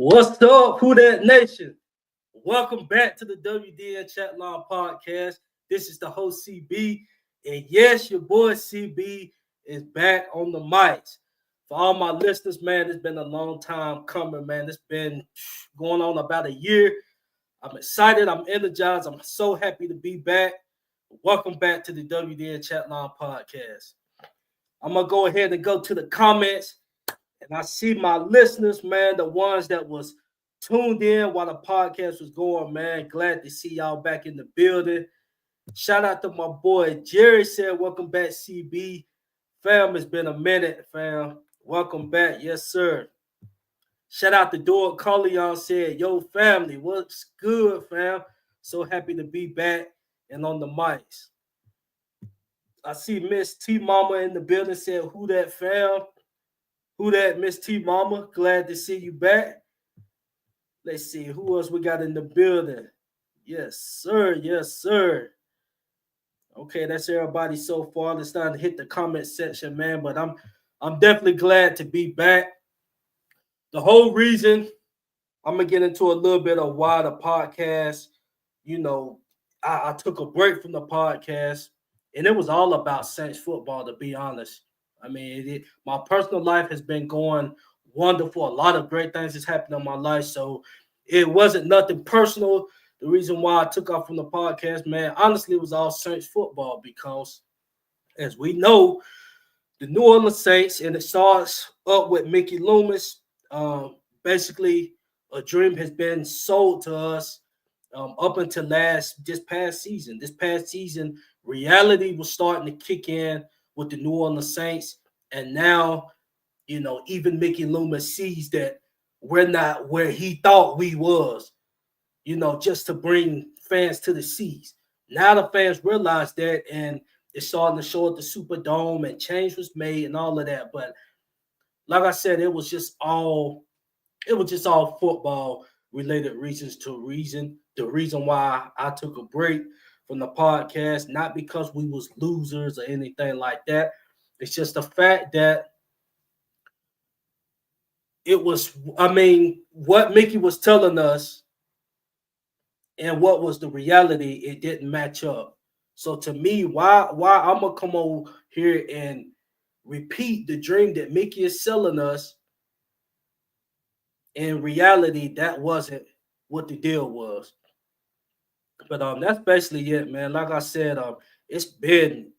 What's up, Who That Nation? Welcome back to the WDN Chatline podcast. This is the host CB, and yes, your boy CB is back on the mics. For all my listeners, man, it's been a long time coming, man. It's been going on about a year. I'm excited. I'm energized. I'm so happy to be back. Welcome back to the WDN Chatline podcast. I'm gonna go ahead and go to the comments. And I see my listeners, man, the ones that was tuned in while the podcast was going, man. Glad to see y'all back in the building. Shout out to my boy Jerry said, welcome back, CB. Fam, it's been a minute, fam. Welcome back. Yes, sir. Shout out to Doug Carleon said, yo, family, what's good, fam? So happy to be back and on the mics. I see Miss T Mama in the building said, who that, fam? Who that, Miss T Mama? Glad to see you back. Let's see who else we got in the building. Yes, sir. Yes, sir. Okay, that's everybody so far. It's time to hit the comment section, man. But I'm definitely glad to be back. The whole reason I'm gonna get into a little bit of why the podcast. I took a break from the podcast, and it was all about Saints football. To be honest. I mean, my personal life has been going wonderful. A lot of great things has happened in my life. So it wasn't nothing personal. The reason why I took off from the podcast, man, honestly, it was all Saints football because, as we know, the New Orleans Saints, and it starts up with Mickey Loomis. Basically, a dream has been sold to us up until this past season. This past season, reality was starting to kick in with the New Orleans Saints, and now, even Mickey Loomis sees that we're not where he thought we was, just to bring fans to the seats. Now the fans realize that, and it's starting to show at the Superdome, and change was made and all of that. But like I said, it was just all football related reasons. The reason why I took a break from the podcast, not because we was losers or anything like that. It's just the fact that what Mickey was telling us and what was the reality, it didn't match up. So to me, why I'm gonna come over here and repeat the dream that Mickey is selling us, in reality, that wasn't what the deal was. But that's basically it, man. Like I said, it's been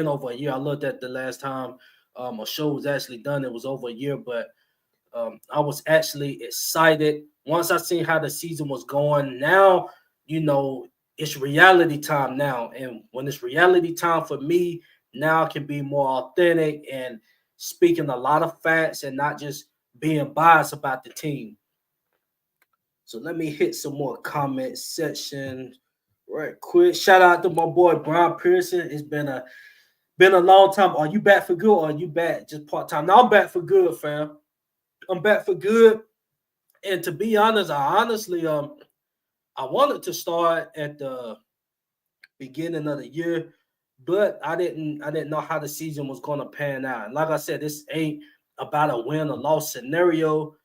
over a year. I looked at the last time a show was actually done. It was over a year, but I was actually excited once I seen how the season was going. Now, it's reality time now, and when it's reality time for me, now I can be more authentic and speaking a lot of facts and not just being biased about the team. So let me hit some more comment section right quick. Shout out to my boy Brian Pearson. It's been a long time. Are you back for good or are you back just part-time? No, I'm back for good, fam. I'm back for good. And to be honest, I wanted to start at the beginning of the year, but I didn't know how the season was gonna pan out. And like I said, this ain't about a win or loss scenario.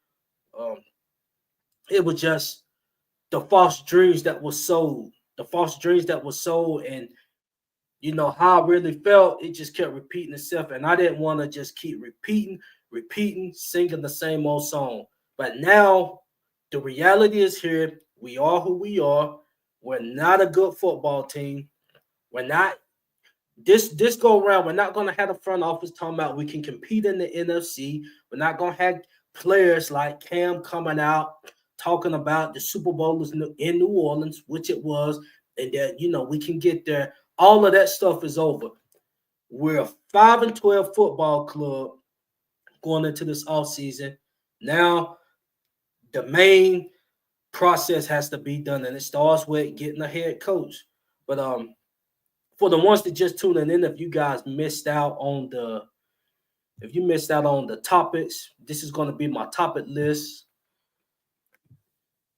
It was just the false dreams that was sold. The false dreams that was sold, and how I really felt, it just kept repeating itself. And I didn't want to just keep repeating, singing the same old song. But now the reality is here. We are who we are. We're not a good football team. We're not this go around. We're not gonna have the front office talking about we can compete in the NFC. We're not gonna have players like Cam coming out talking about the Super Bowl is in New Orleans, which it was, and that we can get there. All of that stuff is over. We're a 5-12 football club going into this offseason. Now, the main process has to be done, and it starts with getting a head coach. But for the ones that just tuning in, if you missed out on the topics, this is going to be my topic list.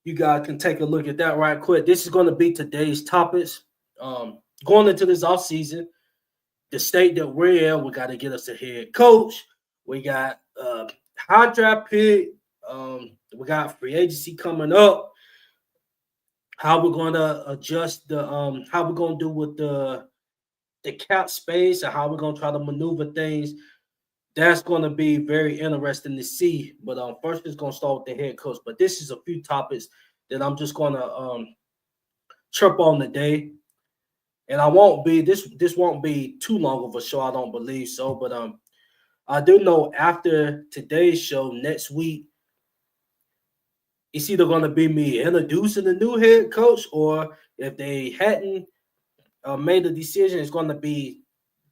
You guys can take a look at that right quick. This is going to be today's topics. Going into this offseason, the state that we're in, we got to get us a head coach. We got high draft pick. We got free agency coming up. How we're going to adjust how we're going to do with the cap space and how we're going to try to maneuver things. That's going to be very interesting to see. But first, it's going to start with the head coach. But this is a few topics that I'm just going to chirp on today, and I won't be this won't be too long of a show. I don't believe so, but I do know after today's show next week, it's either going to be me introducing the new head coach, or if they hadn't made a decision, it's going to be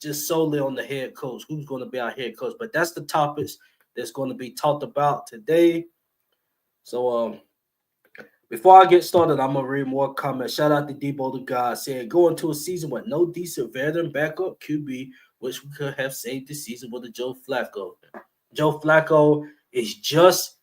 just solely on the head coach. Who's going to be our head coach? But that's the topics that's going to be talked about today. So before I get started, I'm gonna read more comments. Shout out to Debo the God saying going to a season with no decent veteran backup QB, which we could have saved the season with a Joe Flacco. Joe Flacco is just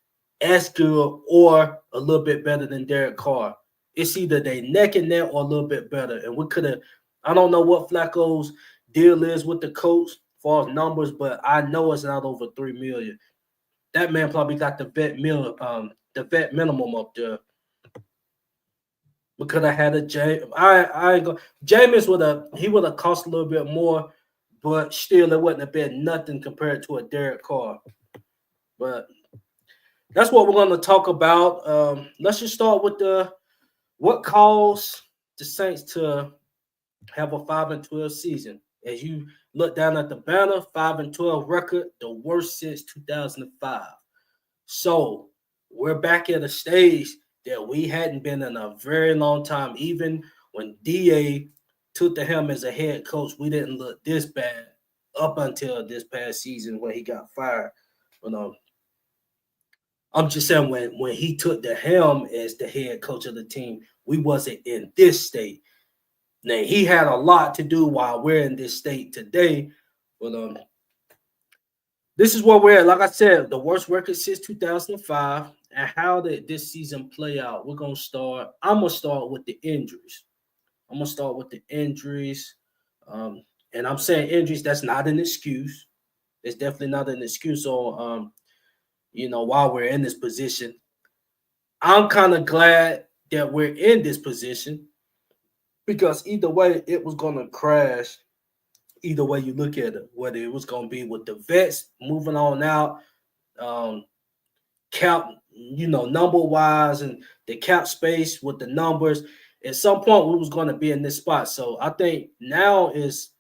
as good or a little bit better than Derek Carr. It's either they neck and neck or a little bit better. And we could have, I don't know what Flacco's deal is with the coach as far as numbers, but I know it's not over 3 million. That man probably got the vet minimum up there. We could have had a I ain't go. Jameis would have cost a little bit more, but still it wouldn't have been nothing compared to a Derek Carr. But that's what we're going to talk about. Let's just start with what caused the Saints to have a 5-12 season. As you look down at the banner, 5-12 record, the worst since 2005. So we're back at a stage that we hadn't been in a very long time. Even when DA took the helm as a head coach, we didn't look this bad up until this past season when he got fired. But I'm just saying when he took the helm as the head coach of the team, we wasn't in this state. Now he had a lot to do while we're in this state today, but this is where we're at. Like I said, the worst record since 2005. And how did this season play out? I'm gonna start with the injuries. And I'm saying injuries. That's not an excuse. It's definitely not an excuse. So while we're in this position, I'm kind of glad that we're in this position because either way, it was gonna crash. Either way you look at it, whether it was gonna be with the vets moving on out, cap, number wise, and the cap space with the numbers. At some point, we was going to be in this spot. So I think now is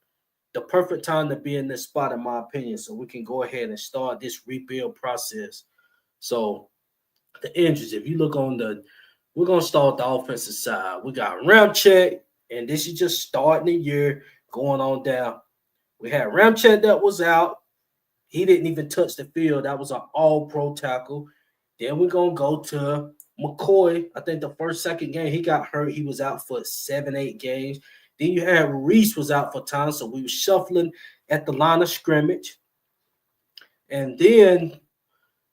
the perfect time to be in this spot, in my opinion. So we can go ahead and start this rebuild process. So the injuries, if you look we're gonna start the offensive side. We got Ramchick, and this is just starting the year, going on down. We had Ramchick that was out. He didn't even touch the field. That was an all-pro tackle. Then we're going to go to McCoy. I think the second game, he got hurt. He was out for 7-8 games. Then you had Reese was out for time, so we were shuffling at the line of scrimmage. And then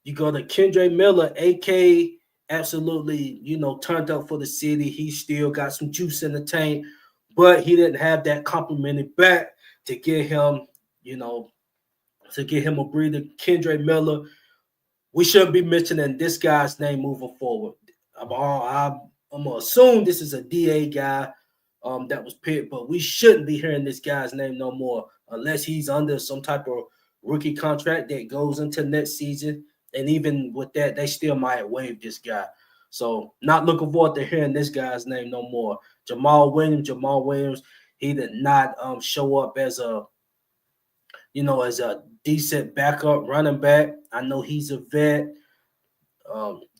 you go to Kendre Miller, AK, absolutely, turned up for the city. He still got some juice in the tank, but he didn't have that complimented back to get him, a breather. Kendre Miller, we shouldn't be mentioning this guy's name moving forward. I'm going to assume this is a DA guy that was picked, but we shouldn't be hearing this guy's name no more unless he's under some type of rookie contract that goes into next season. And even with that, they still might waive this guy. So not looking forward to hearing this guy's name no more. Jamal Williams, he did not show up as a decent backup running back. I know he's a vet.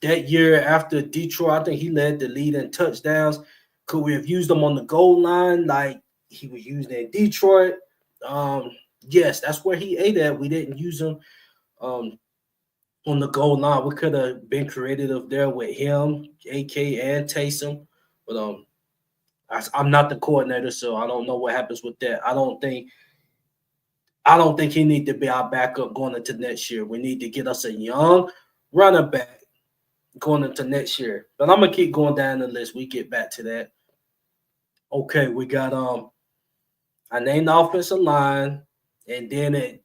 That year after Detroit, I think he led the lead in touchdowns. Could we have used him on the goal line like he was used in Detroit? Yes, that's where he ate at. We didn't use him on the goal line. We could have been creative there with him, AK, and Taysom. But I'm not the coordinator, so I don't know what happens with that. I don't think he needs to be our backup going into next year. We need to get us a young running back going into next year. But I'm gonna keep going down the list. We get back to that. Okay, we got I named the offensive line, and then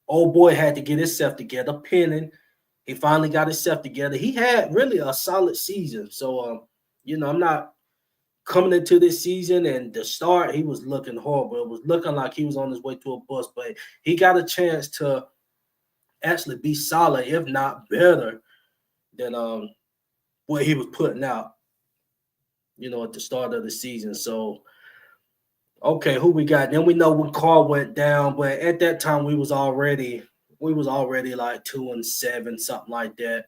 old boy had to get himself together, Penning. He finally got himself together. He had really a solid season. So, I'm not coming into this season and the start, he was looking horrible. It was looking like he was on his way to a bust, but he got a chance to actually be solid, if not better, than what he was putting out, at the start of the season. So, okay, who we got? Then we know when Carr went down, but at that time we was already like 2-7, something like that.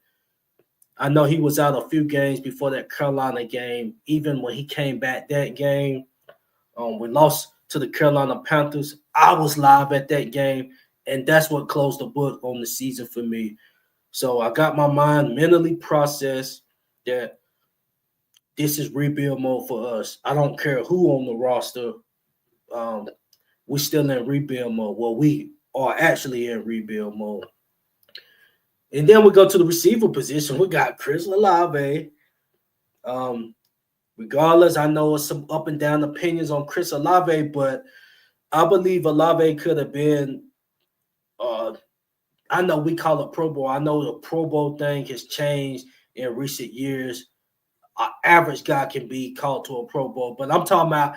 I know he was out a few games before that Carolina game. Even when he came back that game, we lost to the Carolina Panthers. I was live at that game, and that's what closed the book on the season for me. So I got my mind mentally processed that this is rebuild mode for us. I don't care who on the roster. Um, we're still in rebuild mode. Well, we are actually in rebuild mode. And then we go to the receiver position. We got Chris Olave. Um, Regardless, I know it's some up and down opinions on Chris Olave, but I believe Olave could have been. I know we call it Pro Bowl. I know the Pro Bowl thing has changed in recent years. An average guy can be called to a Pro Bowl, but I'm talking about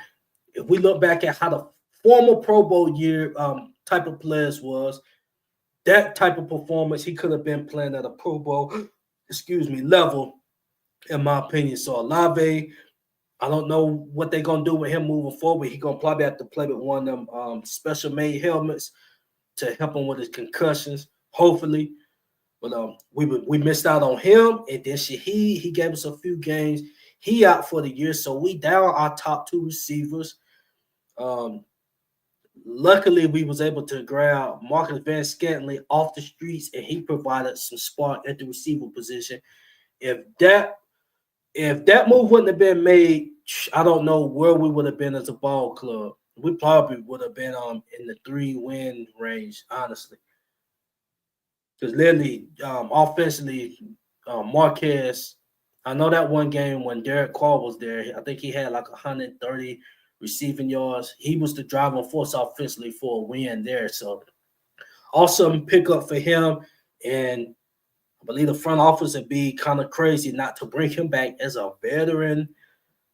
if we look back at how the former Pro Bowl year type of players was, that type of performance, he could have been playing at a Pro Bowl, level, in my opinion. So Olave, I don't know what they're gonna do with him moving forward. He's gonna probably have to play with one of them special made helmets to help him with his concussions, hopefully. But we missed out on him, and then he gave us a few games. He out for the year, so we down our top two receivers. Um, Luckily, we was able to grab Marcus Van Scantley off the streets, and he provided some spark at the receiver position. If that if that move wouldn't have been made, I don't know where we would have been as a ball club. We probably would have been in the 3-win range, honestly. Because literally, offensively, Marquez, I know that one game when Derek Carr was there, I think he had like 130 receiving yards. He was the driving force offensively for a win there. So awesome pickup for him. And I believe the front office would be kind of crazy not to bring him back as a veteran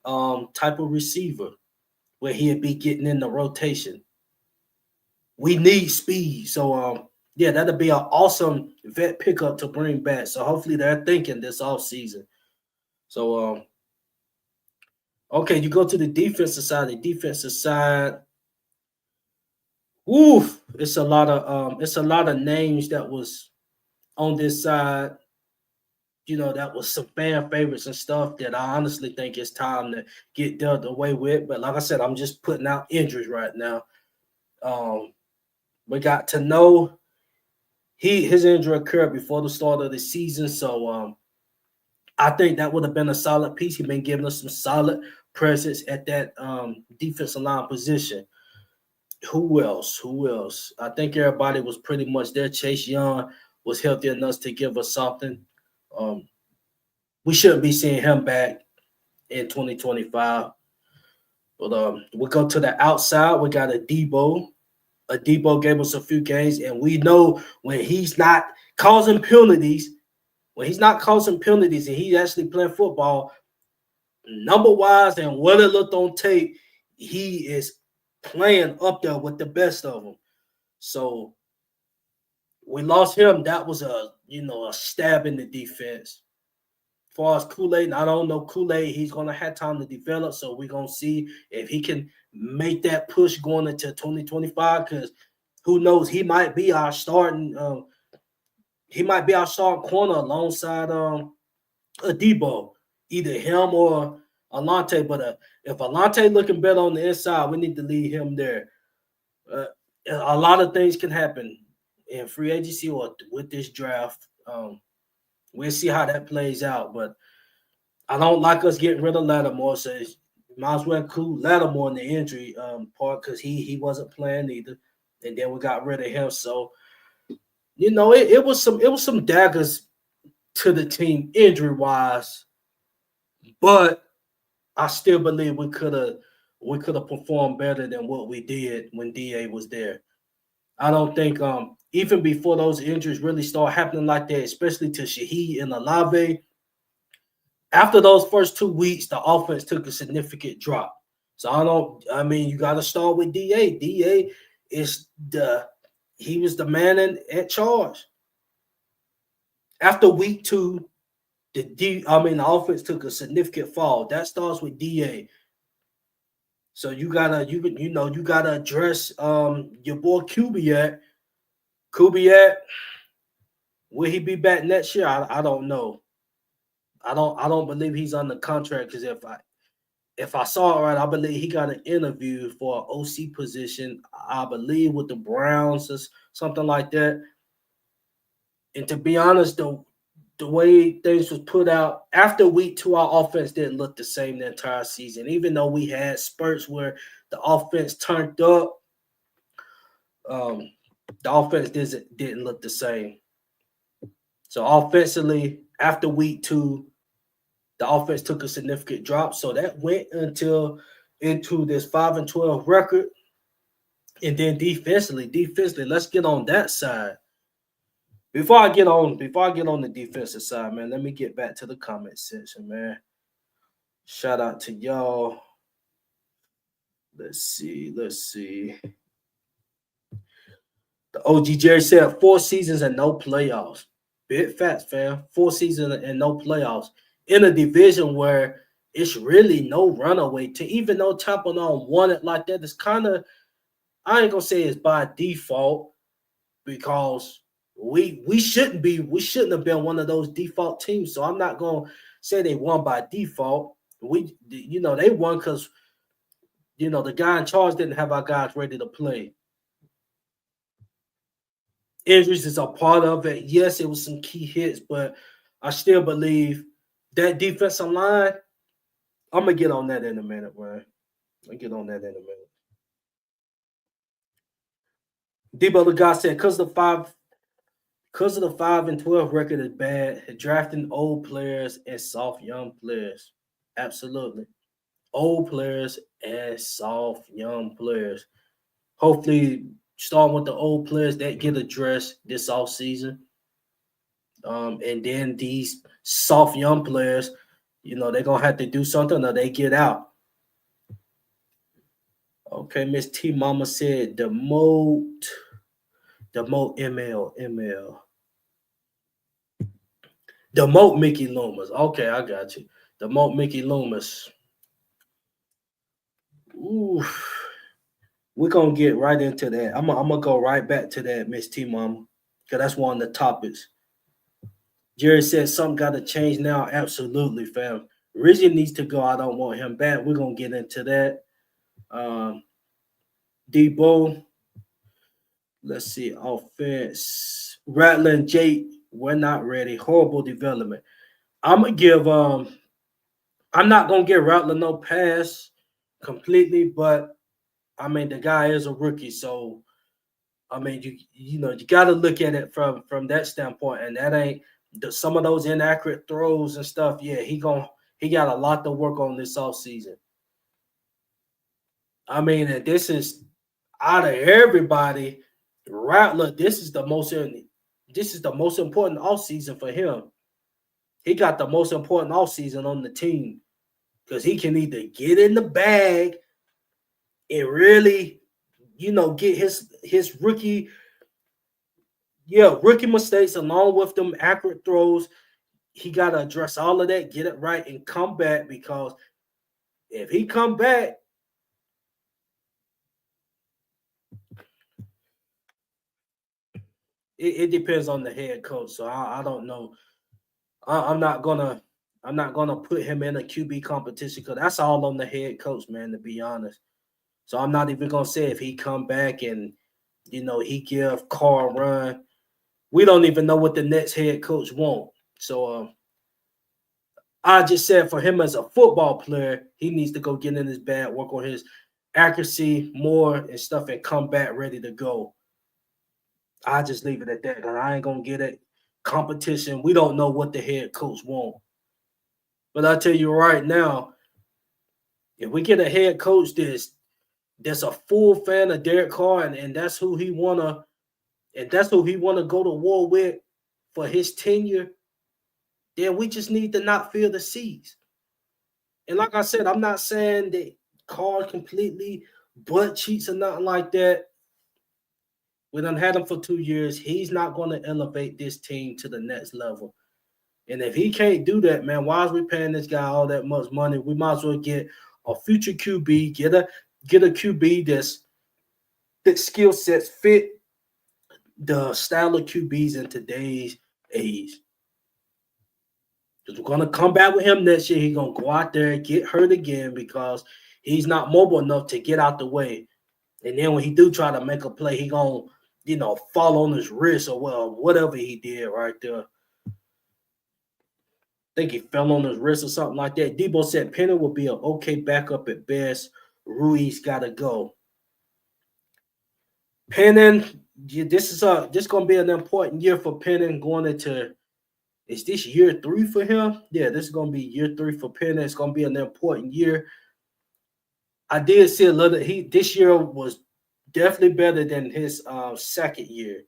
type of receiver where he'd be getting in the rotation. We need speed. So yeah, that'd be an awesome vet pickup to bring back. So hopefully they're thinking this off season. So okay, you go to the defensive side. The defensive side, oof, it's a lot of names that was on this side. That was some fan favorites and stuff that I honestly think it's time to get dealt away with. But like I said, I'm just putting out injuries right now. Um, we got to know his injury occurred before the start of the season, so I think that would have been a solid piece. He's been giving us some solid presence at that defensive line position. Who else? Who else? I think everybody was pretty much there. Chase Young was healthy enough to give us something. Um, we shouldn't be seeing him back in 2025. But we go to the outside. We got a Debo. A Debo gave us a few games, and we know when he's not causing penalties, and he's actually playing football, number wise and what it looked on tape, he is playing up there with the best of them. So we lost him. That was a stab in the defense. As far as Kool-Aid, I don't know Kool-Aid. He's gonna have time to develop, so we're gonna see if he can make that push going into 2025. Because who knows, he might be our starting corner alongside a Debo, either him or Alante. But if Alante looking better on the inside, we need to leave him there. Uh, a lot of things can happen in free agency or with this draft. We'll see how that plays out, but I don't like us getting rid of Lattimore. So might as well include Lattimore in the injury part because he wasn't playing either, and then we got rid of him. So it was some daggers to the team injury wise, but I still believe we could have performed better than what we did when DA was there. I don't think even before those injuries really start happening like that, especially to Shaheed and Olave, after those first 2 weeks, the offense took a significant drop. So I mean, you got to start with DA. DA is he was the man at charge. After week 2, the offense took a significant fall. That starts with DA. So you gotta address your boy Kubiak. Kubiak, will he be back next year? I don't know. I don't believe he's on the contract because if I saw it right, I believe he got an interview for an OC position. I believe with the Browns or something like that. And to be honest, the way things was put out after week 2, our offense didn't look the same the entire season. Even though we had spurts where the offense turned up, um, the offense didn't look the same. So offensively, after week 2, the offense took a significant drop. So that went into this 5-12 record. And then defensively, let's get on that side. Before I get on the defensive side, man, let me get back to the comment section, man. Shout out to y'all. Let's see. The OG Jerry said 4 seasons and no playoffs. Big facts, fam. 4 seasons and no playoffs in a division where it's really no runaway to even though Tampa don't want it like that. It's kind of, I ain't gonna say it's by default because we shouldn't have been one of those default teams. So I'm not gonna say they won by default. They won because the guy in charge didn't have our guys ready to play. Injuries is a part of it. Yes, it was some key hits, but I still believe that defensive line. I'm gonna get on that in a minute, man. I'll get on that in a minute. Debo the guy said because of the 5-12 record is bad, drafting old players and soft young players. Absolutely. Old players and soft young players. Hopefully, starting with the old players that get addressed this offseason. And then these soft young players, they're gonna have to do something or they get out. Okay, Miss T Mama said demote ML. Demote Mickey Loomis. Okay, I got you. Demote Mickey Loomis. Ooh, we're gonna get right into that. I'm gonna go right back to that, Miss T Mama, because that's one of the topics. Jerry said something got to change now. Absolutely, fam. Rizzy needs to go. I don't want him back. We're gonna get into that. Debo. Let's see. Offense. Rattler and Jake. We're not ready. Horrible development. I'm gonna give. I'm not gonna give Rattler no pass completely, but I mean the guy is a rookie, so I mean you got to look at it from that standpoint, and that ain't some of those inaccurate throws and stuff. Yeah, he got a lot to work on this offseason. I mean, this is out of everybody, Rattler. This is the most important offseason for him. He got the most important offseason on the team because he can either get in the bag and really, get his rookie mistakes along with them accurate throws. He got to address all of that, get it right, and come back because if he come back, it depends on the head coach. So I don't know. I'm not gonna put him in a QB competition because that's all on the head coach, man. To be honest, so I'm not even gonna say if he come back and he give Carr a run. We don't even know what the next head coach want. So I just said for him as a football player, he needs to go get in his bag, work on his accuracy more and stuff, and come back ready to go. I just leave it at that. I ain't gonna get it. Competition. We don't know what the head coach want. But I tell you right now, if we get a head coach that's a full fan of Derek Carr and that's who he wanna and that's who he want to go to war with for his tenure, then we just need to not fill the seats. And like I said, I'm not saying that Carr completely butt cheats or nothing like that. We done had him for 2 years. He's not going to elevate this team to the next level. And if he can't do that, man, why is we paying this guy all that much money? We might as well get a future QB, get a QB that skill sets fit the style of QBs in today's age. Because we're gonna come back with him next year. He's gonna go out there and get hurt again because he's not mobile enough to get out the way. And then when he do try to make a play, he gonna, fall on his wrist or whatever he did right there. I think he fell on his wrist or something like that. Debo said Penny will be an okay backup at best. Ruiz gotta go. Penning, this is gonna be an important year for Penning going into. Is this year 3 for him? Yeah, this is gonna be year 3 for Penning. It's gonna be an important year. I did see a little. This year was definitely better than his second year,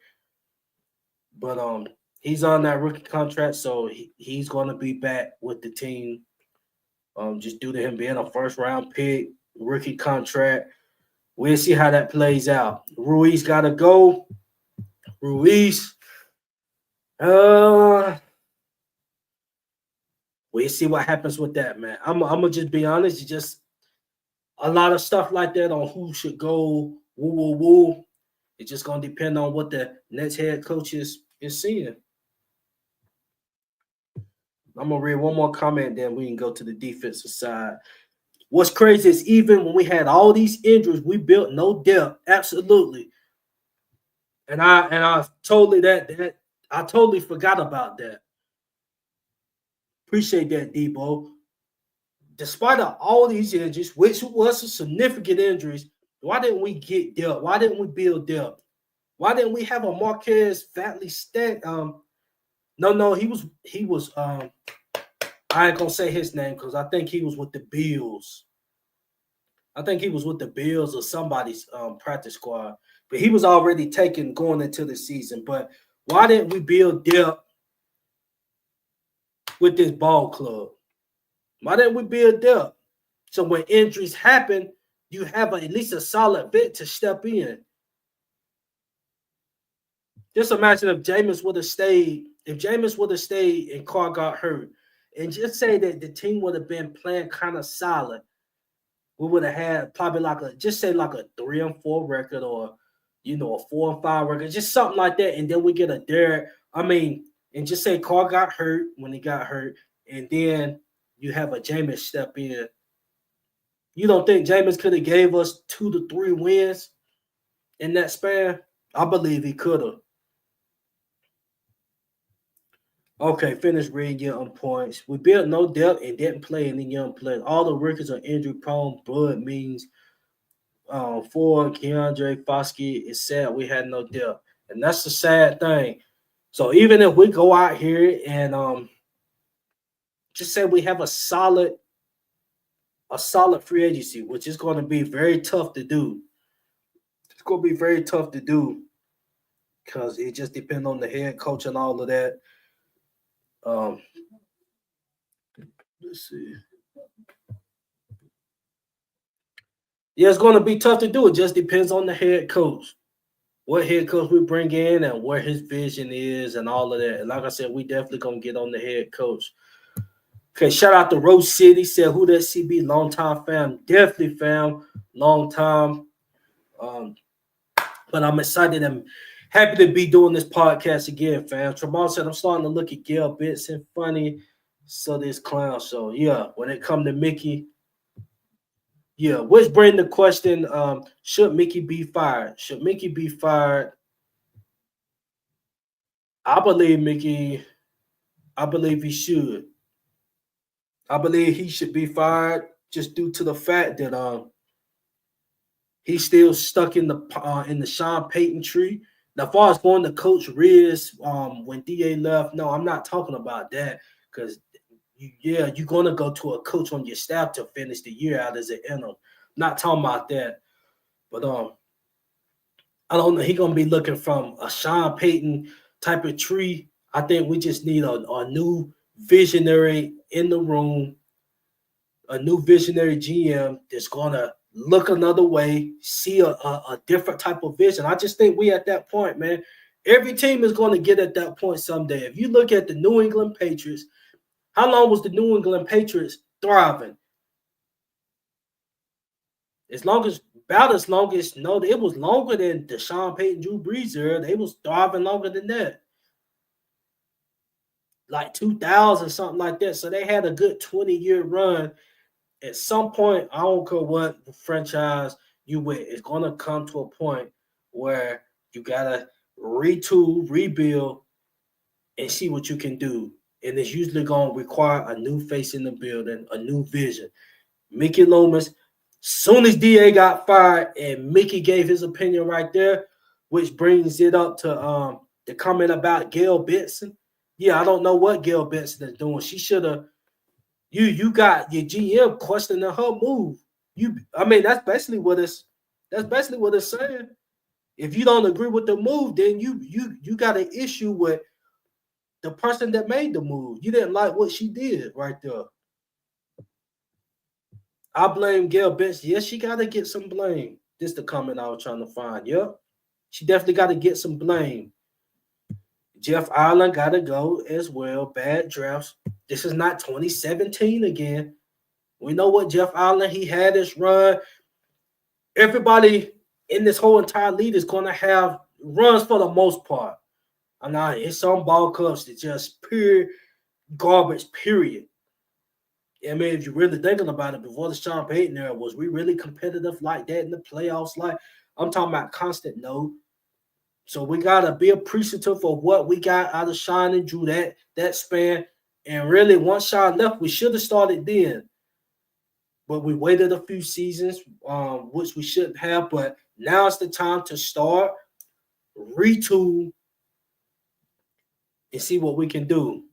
but he's on that rookie contract, so he's gonna be back with the team. Just due to him being a first round pick, rookie contract. We'll see how that plays out. Ruiz gotta go. Ruiz. We'll see what happens with that, man. I'm gonna just be honest. It's just a lot of stuff like that on who should go. Woo. It's just gonna depend on what the next head coach is seeing. I'm gonna read one more comment, then we can go to the defensive side. What's crazy is even when we had all these injuries, we built no depth. Absolutely. And I totally I totally forgot about that. Appreciate that, Debo. Despite all these injuries, which was some significant injuries, why didn't we get depth? Why didn't we build depth? Why didn't we have a Marquez Fatley stat? No, he was I ain't gonna say his name because I think he was with the Bills. I think he was with the Bills or somebody's practice squad, but he was already taken going into the season. But why didn't we build depth with this ball club? Why didn't we build depth? So when injuries happen, you have at least a solid vet to step in. Just imagine if Jameis would have stayed. If Jameis would have stayed and Carr got hurt, and just say that the team would have been playing kind of solid, we would have had probably like a 3-4 record or a 4-5 record, just something like that. And then we get a Derek. And just say Carr got hurt when he got hurt, and then you have a Jameis step in. You don't think Jameis could have gave us 2 to 3 wins in that span? I believe he could have. Okay, finish reading young points. We built no depth and didn't play any young players. All the records are injury prone. Bud means for Keandre Foskey, it's sad we had no depth. And that's the sad thing. So even if we go out here and just say we have a solid free agency, which is going to be very tough to do. It's going to be very tough to do because it just depends on the head coach and all of that. Let's see. Yeah, it's going to be tough to do. It just depends on the head coach. What head coach we bring in and where his vision is and all of that. And like I said, we definitely going to get on the head coach. Okay, shout out to Rose City. Said, who that CB? Long time fam. Definitely fam. Long time. But I'm excited and happy to be doing this podcast again, fam. Tremont said, I'm starting to look at Gail Benson funny. So this clown. So, yeah, when it come to Mickey, yeah, which bring the question, should Mickey be fired? Should Mickey be fired? I believe he should. I believe he should be fired just due to the fact that he's still stuck in the Sean Payton tree. Now, as far as going to Coach Riz when DA left, no, I'm not talking about that because you're going to go to a coach on your staff to finish the year out as an interim. Not talking about that, but I don't know. He gonna be looking from a Sean Payton type of tree. I think we just need a new visionary in the room, a new visionary GM that's gonna look another way, see a different type of vision. I just think we at that point, man. Every team is going to get at that point someday. If you look at the New England Patriots, how long was the New England Patriots thriving? As long as about as long as no, it was longer than the Sean Payton, Drew Brees era. They was thriving longer than that, like 2000 something like that. So they had a good 20-year run. At some point, I don't care what franchise you with, it's gonna come to a point where you gotta retool, rebuild, and see what you can do. And it's usually gonna require a new face in the building, a new vision. Mickey Loomis, soon as DA got fired and Mickey gave his opinion right there, which brings it up to the comment about Gail Benson. Yeah, I don't know what Gail Benson is doing. She should have you got your GM questioning her move. I mean, that's basically what it's saying. If you don't agree with the move, then you got an issue with the person that made the move. You didn't like what she did right there. I blame Gail Benson. Yes, she got to get some blame. This is the comment I was trying to find. Yep. She definitely got to get some blame. Jeff Allen got to go as well. Bad drafts. This is not 2017 again. We know what Jeff Allen, he had his run. Everybody in this whole entire league is going to have runs for the most part. I know it's some ball clubs that just pure garbage, period. I mean, if you're really thinking about it, before the Sean Payton era, was we really competitive like that in the playoffs? Like, I'm talking about constant no. So we gotta be appreciative of what we got out of Sean and Drew that span. And really, once Sean left, we should have started then. But we waited a few seasons, which we shouldn't have. But now it's the time to start, retool, and see what we can do.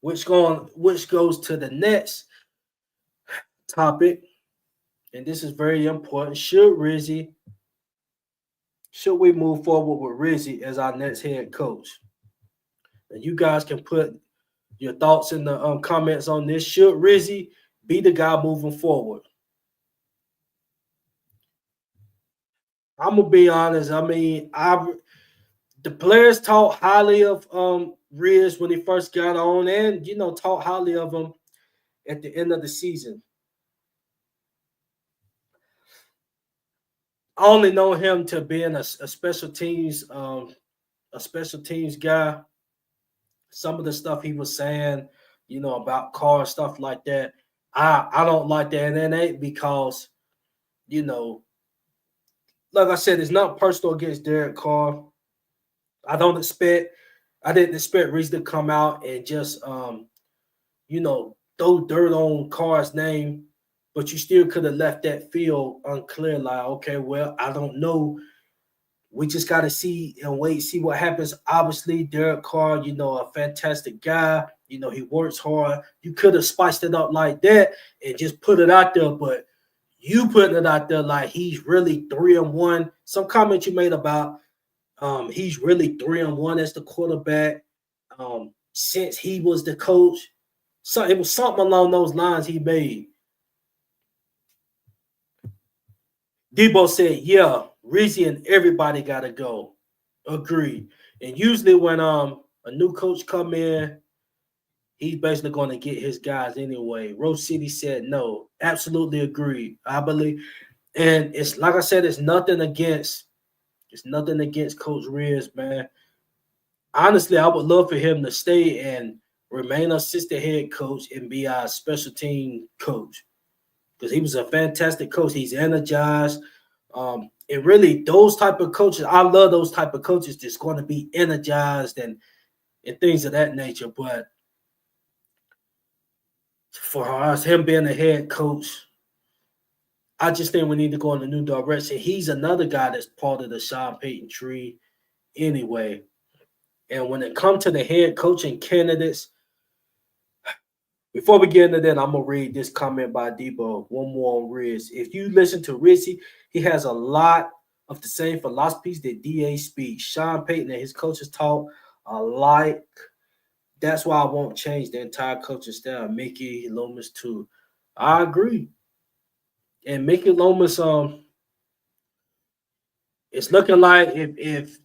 Which goes to the next topic, and this is very important. Should we move forward with Rizzy as our next head coach? And you guys can put your thoughts in the comments on this. Should Rizzy be the guy moving forward? I'm gonna be honest. I mean, the players talk highly of Riz when he first got on, and talk highly of him at the end of the season. I only know him to being a special teams guy. Some of the stuff he was saying, about cars, stuff like that. I don't like that, and it ain't because, you know, like I said, it's not personal against Derek Carr. I didn't expect Reese to come out and just throw dirt on Carr's name, but you still could have left that field unclear. Like, okay, well, I don't know. We just got to see and wait, see what happens. Obviously, Derek Carr, a fantastic guy. He works hard. You could have spiced it up like that and just put it out there, but you putting it out there like he's really 3-1. Some comment you made about he's really 3-1 as the quarterback since he was the coach. So it was something along those lines he made. Debo said, yeah, Rizzy and everybody gotta go. Agreed. And usually when a new coach come in, he's basically going to get his guys anyway. Rose City said no. Absolutely agreed. I believe. And it's like I said, it's nothing against Coach Riz, man. Honestly, I would love for him to stay and remain assistant head coach and be our special team coach. Because he was a fantastic coach. He's energized. And really, those type of coaches, I love those type of coaches that's going to be energized and things of that nature. But for us, him being a head coach, I just think we need to go in a new direction. He's another guy that's part of the Sean Payton tree anyway. And when it comes to the head coaching candidates, before we get into that, I'm going to read this comment by Debo. One more on Riz. If you listen to Rizzy, he has a lot of the same philosophies that DA speaks. Sean Payton and his coaches talk alike. That's why I won't change the entire coaching style. Mickey Loomis too. I agree. And Mickey Loomis, it's looking like if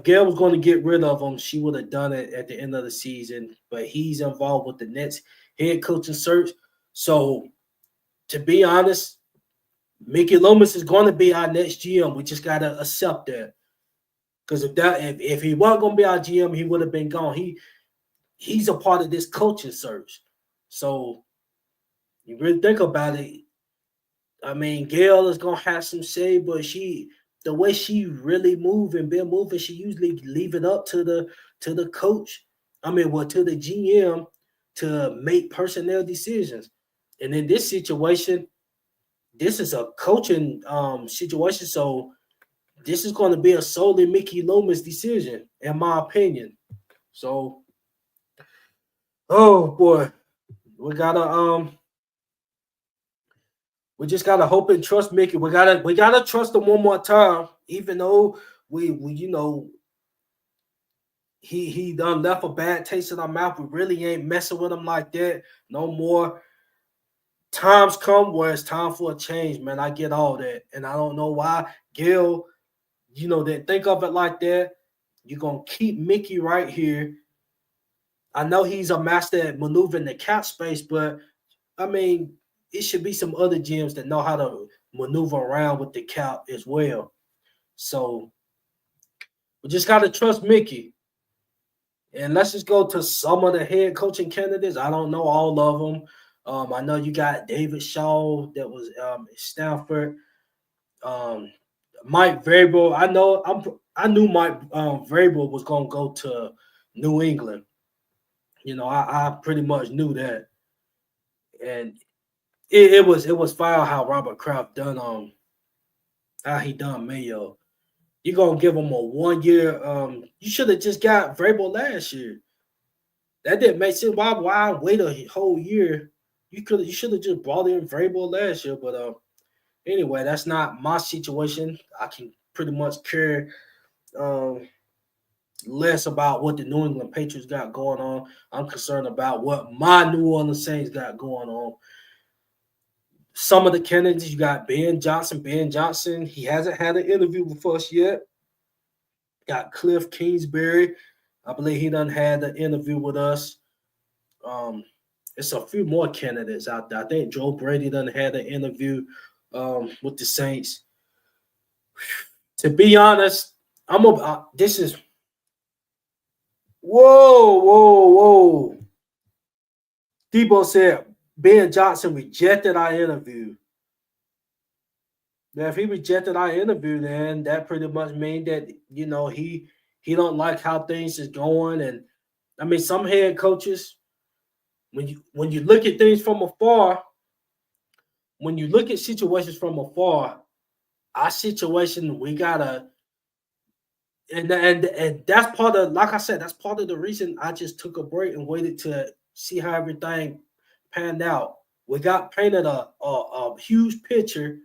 Gail was going to get rid of him, she would have done it at the end of the season. But he's involved with the Nets head coaching search. So to be honest, Mickey Loomis is going to be our next GM. We just gotta accept that. Because if he wasn't going to be our GM, he would have been gone. He's a part of this coaching search. So you really think about it. I mean, Gail is gonna have some say, but the way she really move and been moving, she usually leave it up to the coach. I mean, well, to the GM to make personnel decisions. And in this situation, this is a coaching situation, so this is going to be a solely Mickey Loomis decision, in my opinion. So, oh boy, we gotta we just gotta hope and trust Mickey. We gotta trust him one more time, even though we he done left a bad taste in our mouth. We really ain't messing with him like that no more. Times come where it's time for a change, man. I get all that, and I don't know why Gil, didn't think of it like that. You're gonna keep Mickey right here. I know he's a master at maneuvering the cap space, but I mean, it should be some other gyms that know how to maneuver around with the cap as well. So we just got to trust Mickey. And let's just go to some of the head coaching candidates. I don't know all of them. I know you got David Shaw that was Stanford. Um, Mike Vrabel. I knew Mike Vrabel was gonna go to New England. I pretty much knew that, and it was fine how Robert Kraft done how he done Mayo. You gonna give him a 1 year? You should have just got Vrabel last year. That didn't make sense. Why wait a whole year? You should have just brought in Vrabel last year. But anyway, that's not my situation. I can pretty much care um, less about what the New England Patriots got going on. I'm concerned about what my New Orleans Saints got going on. Some of the candidates, you got Ben Johnson. Ben Johnson, he hasn't had an interview with us yet. Got Cliff Kingsbury. I believe he done had an interview with us. Um, it's a few more candidates out there. I think Joe Brady done had an interview with the Saints. To be honest, this is whoa. Debo said Ben Johnson rejected our interview. Now, if he rejected our interview, then that pretty much means that he don't like how things is going. And I mean, some head coaches, when you look at things from afar, when you look at situations from afar, our situation we gotta and that's part of, like I said, that's part of the reason I just took a break and waited to see how everything panned out. We got painted a huge picture,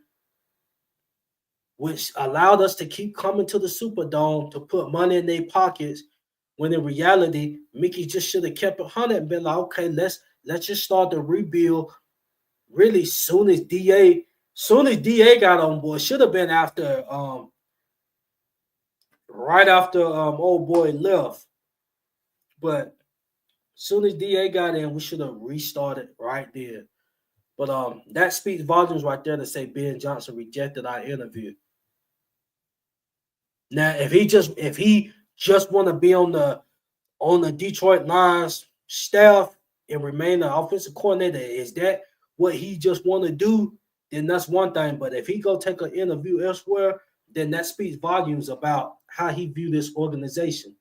which allowed us to keep coming to the Superdome to put money in their pockets. When in reality, Mickey just should have kept it 100 and been like, okay, let's just start the rebuild. Really, soon as Da got on board, should have been after right after old boy left. But soon as Da got in, we should have restarted right there. But that speaks volumes right there to say Ben Johnson rejected our interview. Now, if he just want to be on the Detroit Lions staff and remain the offensive coordinator, is that what he just want to do? Then that's one thing. But if he go take an interview elsewhere, then that speaks volumes about how he view this organization.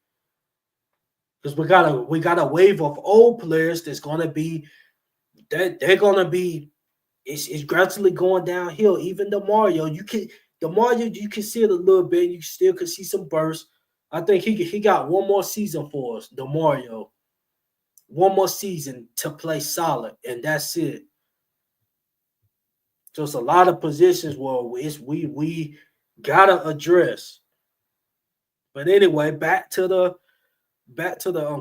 Because we got a wave of old players that's gonna be that they're gonna be it's gradually going downhill. Even the Mario you can see it a little bit. You still can see some bursts. I think he got one more season for us, the Mario. One more season to play solid, and that's it. So it's a lot of positions where it's we gotta address. But anyway, back to the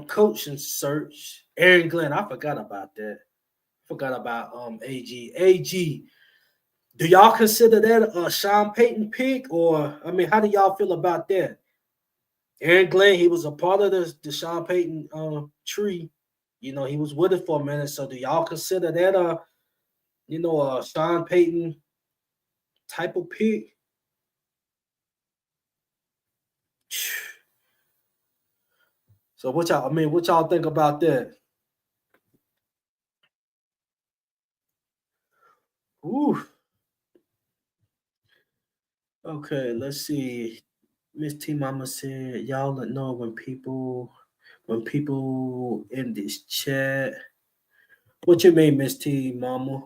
coaching search. Aaron Glenn, I forgot about that. Forgot about AG. AG, do y'all consider that a Sean Payton pick, or I mean, how do y'all feel about that? Aaron Glenn, he was a part of the Sean Payton tree. You know, he was with it for a minute. So do y'all consider that a Sean Payton type of pick? So what y'all think about that? Ooh. Okay, let's see. Miss T Mama said, y'all let know when people in this chat. What you mean, Miss T Mama?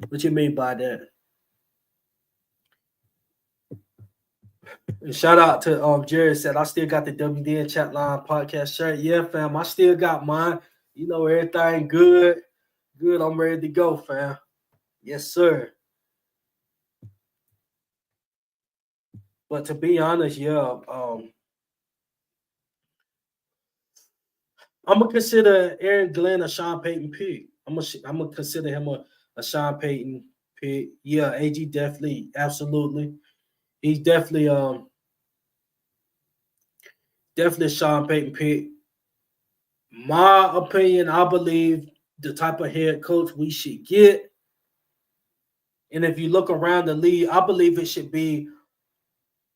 What you mean by that? And shout out to Jerry said, I still got the WDN Chatline podcast shirt. Yeah, fam, I still got mine. You know, everything good. Good. I'm ready to go, fam. Yes, sir. But to be honest, yeah, I'm gonna consider Aaron Glenn a Sean Payton pick. I'm gonna consider him a Sean Payton pick. Yeah, AG definitely, absolutely. He's definitely a Sean Payton pick. My opinion, I believe the type of head coach we should get. And if you look around the league, I believe it should be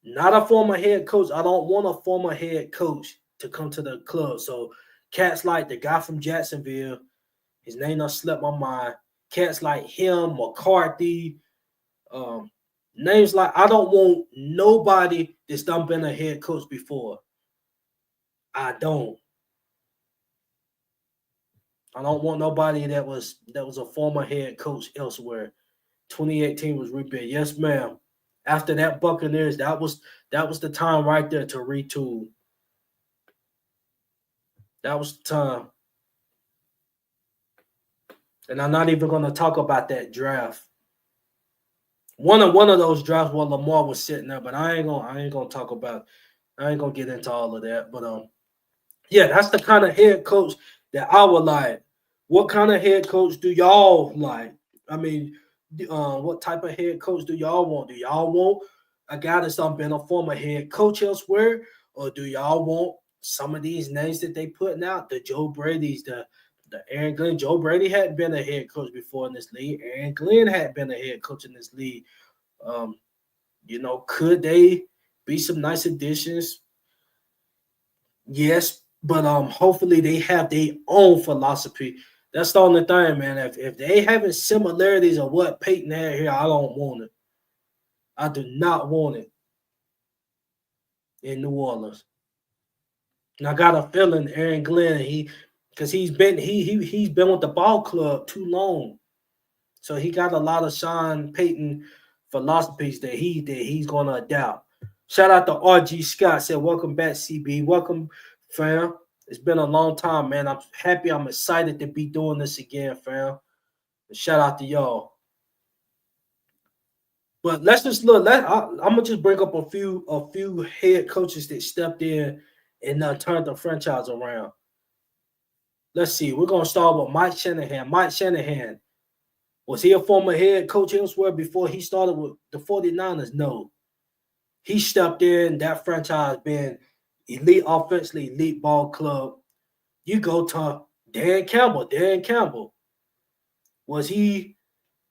not a former head coach. I don't want a former head coach to come to the club. So cats like the guy from Jacksonville, his name don't slip my mind. Cats like him, McCarthy, um, names like I don't want nobody that's done been a head coach before. I don't. I don't want nobody that was a former head coach elsewhere. 2018 was rebuilt. Yes, ma'am. After that Buccaneers, that was the time right there to retool. That was the time. And I'm not even gonna talk about that draft. One of those drafts where Lamar was sitting there, but I ain't gonna talk about I ain't gonna get into all of that. But yeah, that's the kind of head coach that I would like. What kind of head coach do y'all like? I mean, what type of head coach do y'all want? Do y'all want a guy that's been a former head coach elsewhere, or do y'all want some of these names that they putting out? The Joe Brady's, the Aaron Glenn. Joe Brady hadn't been a head coach before in this league. Aaron Glenn had been a head coach in this league. Um, could they be some nice additions? Yes, but hopefully they have their own philosophy. That's the only thing, man. If they having similarities of what Peyton had here, I don't want it. I do not want it in New Orleans. And I got a feeling Aaron Glenn, because he's been with the ball club too long. So he got a lot of Sean Payton philosophies that he's gonna adapt. Shout out to RG Scott, said, welcome back, CB. Welcome, fam. It's been a long time, man. I'm happy. I'm excited to be doing this again, fam. Shout out to y'all. But let's just look. I'm gonna just bring up a few head coaches that stepped in and turned the franchise around. Let's see. We're gonna start with Mike Shanahan. Mike Shanahan, was he a former head coach elsewhere before he started with the 49ers? No. He stepped in, that franchise being elite offensively, elite ball club. You go to Dan Campbell. Dan Campbell. Was he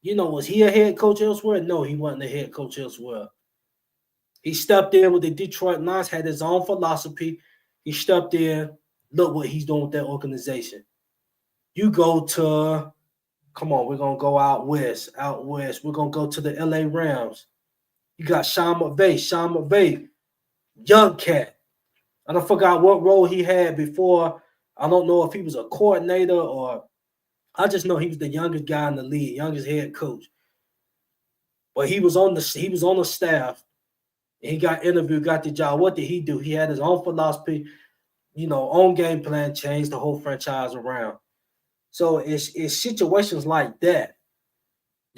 a head coach elsewhere? No, he wasn't a head coach elsewhere. He stepped in with the Detroit Lions, had his own philosophy. He stepped in. Look what he's doing with that organization. You go to, come on, we're gonna go out west. Out west, we're gonna go to the LA Rams. You got Sean McVay. Sean McVay, young cat. I don't forgot what role he had before. I don't know if he was a coordinator or I just know he was the youngest guy in the league, youngest head coach. But he was on the staff. And he got interviewed, got the job. What did he do? He had his own philosophy, own game plan, changed the whole franchise around. So it's situations like that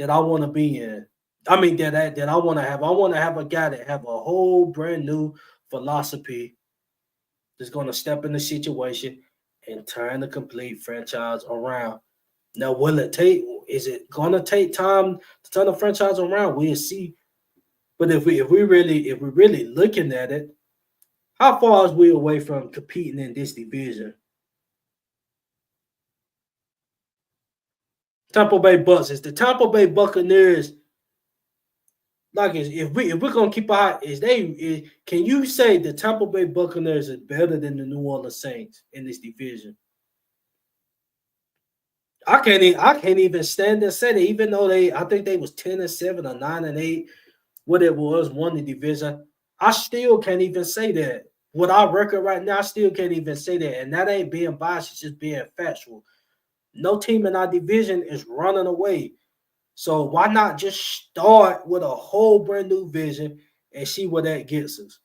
I want to be in. I mean that I want to have. I want to have a guy that have a whole brand new philosophy that's going to step in the situation and turn the complete franchise around. Now, will it take? Is it going to take time to turn the franchise around? We'll see. But if we really looking at it, how far is we away from competing in this division? Tampa Bay Bucks is the Tampa Bay Buccaneers. Like, if we're gonna keep eye, can you say the Tampa Bay Buccaneers is better than the New Orleans Saints in this division? I can't even stand and say that, even though I think they was 10-7 or 9-8, what it was, won the division. I still can't even say that. With our record right now, I still can't even say that. And that ain't being biased, it's just being factual. No team in our division is running away. So why not just start with a whole brand new vision and see where that gets us?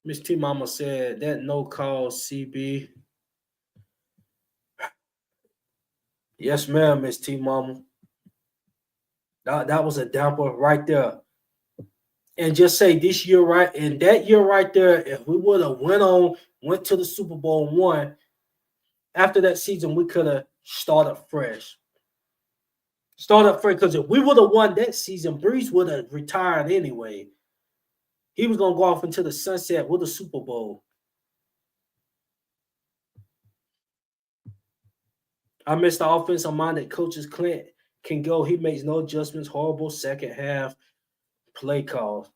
Miss T Mama said that no call CB. Yes, ma'am, Miss T Mama. That was a damper right there. And just say this year, right? And that year right there, if we would have went to the Super Bowl and won, after that season, we could have started fresh. Started fresh, because if we would have won that season, Breeze would have retired anyway. He was gonna go off into the sunset with a Super Bowl. I miss the offensive mind that coaches Clint can go. He makes no adjustments. Horrible second half play calls.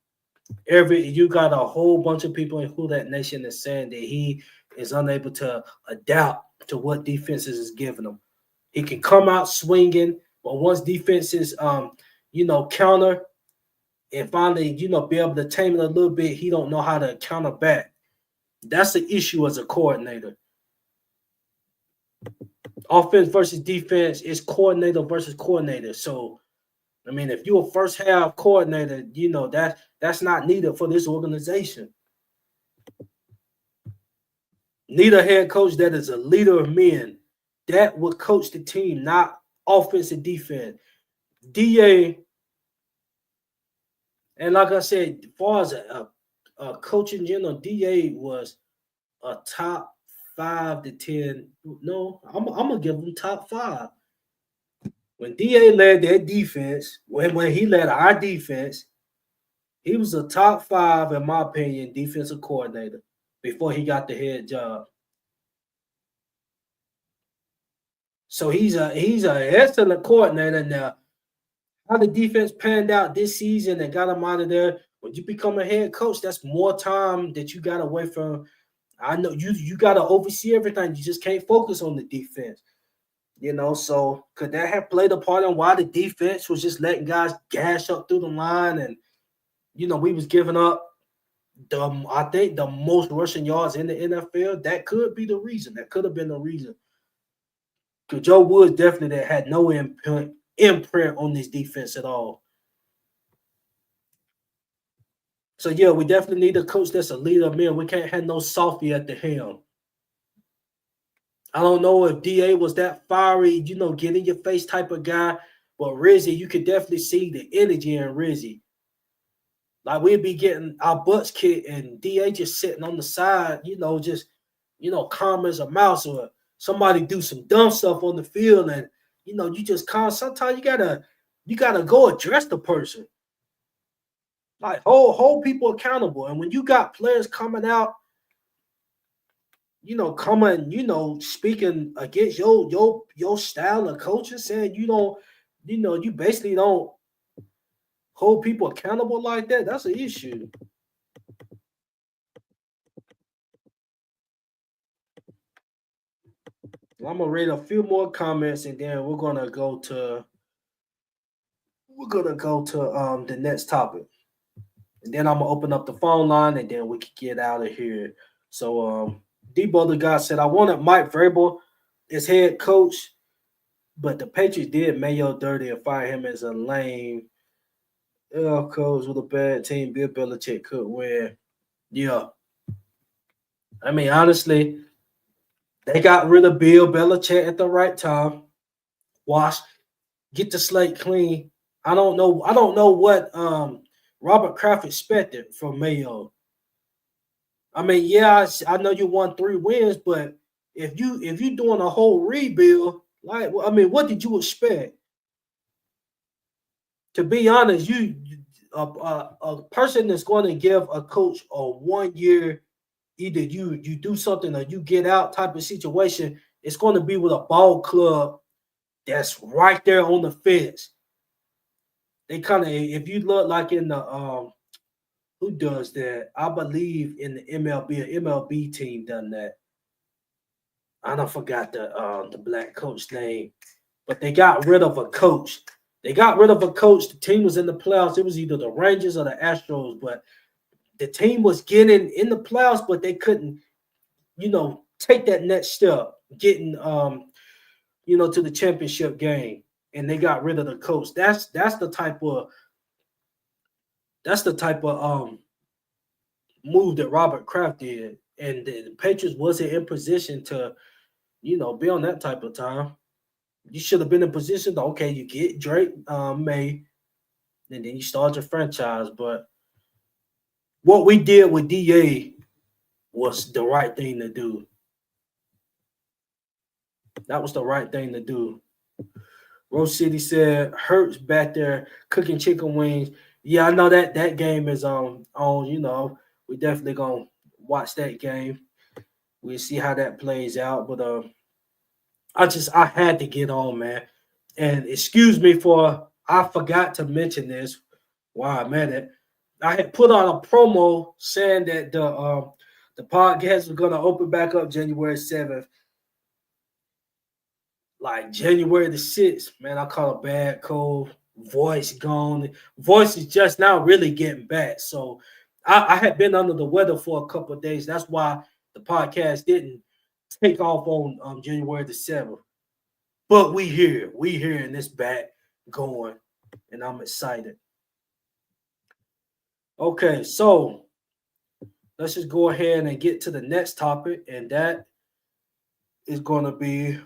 You got a whole bunch of people in who that nation is saying that he is unable to adapt to what defenses is giving him. He can come out swinging, but once defenses counter and finally be able to tame it a little bit, he don't know how to counter back. That's the issue as a coordinator. Offense versus defense is coordinator versus coordinator. So I mean, if you're a first half coordinator, that's not needed for this organization. Need a head coach that is a leader of men. That would coach the team, not offense and defense. DA, and like I said, as far as a coach in general, DA was a top 5 to 10. No, I'm gonna give him top 5. When DA led that defense, when he led our defense, he was a top 5, in my opinion, defensive coordinator before he got the head job. So he's a excellent coordinator now. How the defense panned out this season and got him out of there. When you become a head coach, that's more time that you got away from. I know you got to oversee everything. You just can't focus on the defense. So could that have played a part in why the defense was just letting guys gash up through the line, and we was giving up I think the most rushing yards in the NFL? That could be the reason. That could have been the reason. Because Joe Woods definitely had no imprint on this defense at all. So yeah, we definitely need a coach that's a leader of men. We can't have no softy at the helm. I don't know if DA was that fiery, get in your face type of guy, but Rizzy, you could definitely see the energy in Rizzy. Like, we'd be getting our butts kicked and DA just sitting on the side, just calm as a mouse, or somebody do some dumb stuff on the field, and you just calm. Sometimes you gotta go address the person. Like, hold people accountable. And when you got players coming out, speaking against your style of coaching, saying you basically don't hold people accountable like that, that's an issue. I'm gonna read a few more comments and then we're gonna go to the next topic. And then I'm gonna open up the phone line and then we can get out of here. So Debo the guy said I wanted Mike Vrabel as head coach, but the Patriots did Mayo dirty and fire him as a lame coach with a bad team. Bill Belichick could win. Yeah. I mean, honestly, they got rid of Bill Belichick at the right time. wash, get the slate clean. I don't know what Robert Kraft expected from Mayo. I mean, yeah, I know you won 3 wins, but if you doing a whole rebuild, like I mean, what did you expect? To be honest, a person that's going to give a coach a 1 year, either you do something or you get out type of situation, it's going to be with a ball club that's right there on the fence. They kind of, if you look like in the who does that? I believe in the MLB, an MLB team done that. I don't forgot the black coach name, but they got rid of a coach. They got rid of a coach. The team was in the playoffs. It was either the Rangers or the Astros, but the team was getting in the playoffs, but they couldn't, take that next step, getting to the championship game. And they got rid of the coach. That's the type of move that Robert Kraft did. And the Patriots wasn't in position to, be on that type of time. You should have been in position to, okay, you get Drake May, and then you start your franchise. But what we did with DA was the right thing to do. That was the right thing to do. Rose City said Hurts back there cooking chicken wings. Yeah, I know that game is on. We definitely gonna watch that game. We'll see how that plays out. But I had to get on, man. And excuse me for I forgot to mention this. Wow, man, I had put on a promo saying that the podcast was gonna open back up January 7th. Like January the 6th, man, I caught a bad cold, voice gone. Voice is just now really getting back. So I had been under the weather for a couple of days. That's why the podcast didn't take off on January the 7th. But we here, and it's back going, and I'm excited. Okay, so let's just go ahead and get to the next topic, and that is going to be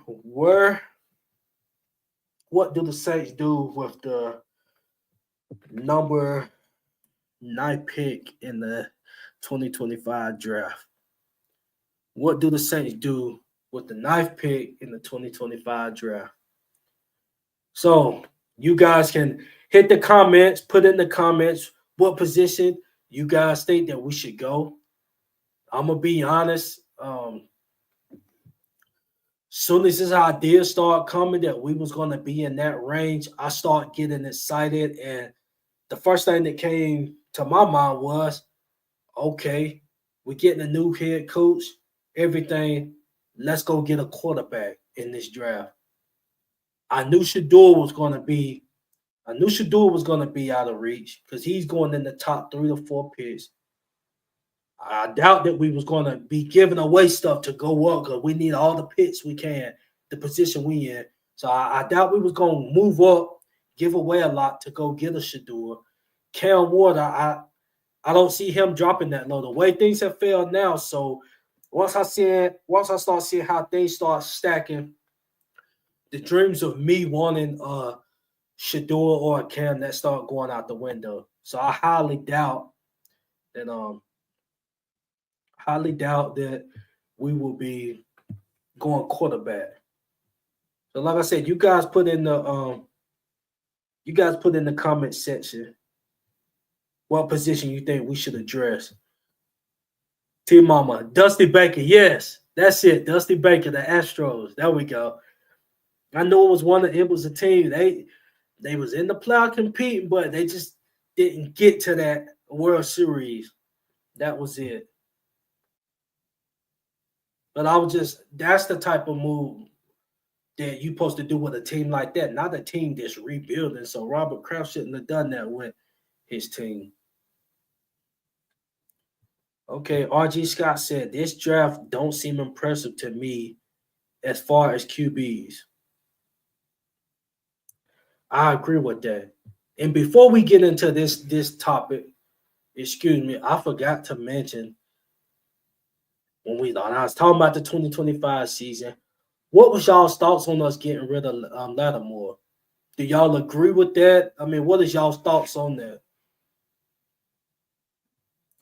what do the Saints do with the number 9 pick in the 2025 draft? What do the Saints do with the 9th pick in the 2025 draft? So you guys can hit the comments, put in the comments what position you guys think that we should go. I'm gonna be honest. Soon as this idea start coming that we was gonna be in that range, I start getting excited. And the first thing that came to my mind was, okay, we're getting a new head coach, everything. Let's go get a quarterback in this draft. I knew Shador was gonna be out of reach because he's going in the top 3 to 4 picks. I doubt that we was going to be giving away stuff to go up because we need all the picks we can, the position we in. So I doubt we was going to move up, give away a lot to go get a Shador. Cam Ward, I don't see him dropping that low. The way things have failed now, so once I start seeing how things start stacking, the dreams of me wanting Shador or Cam that start going out the window. So I highly doubt that we will be going quarterback. So like I said, you guys put in the comment section what position you think we should address. T Mama, Dusty Baker, yes, that's it. Dusty Baker, the Astros. There we go. I know it was a team. They was in the playoff competing, but they just didn't get to that World Series. That was it. But that's the type of move that you're supposed to do with a team like that, not a team that's rebuilding. So Robert Kraft shouldn't have done that with his team. Okay, RG Scott said, this draft don't seem impressive to me as far as QBs. I agree with that. And before we get into this topic, excuse me, I forgot to mention when I was talking about the 2025 season, What was y'all's thoughts on us getting rid of Lattimore? Do y'all agree with that? I mean, what is y'all's thoughts on that?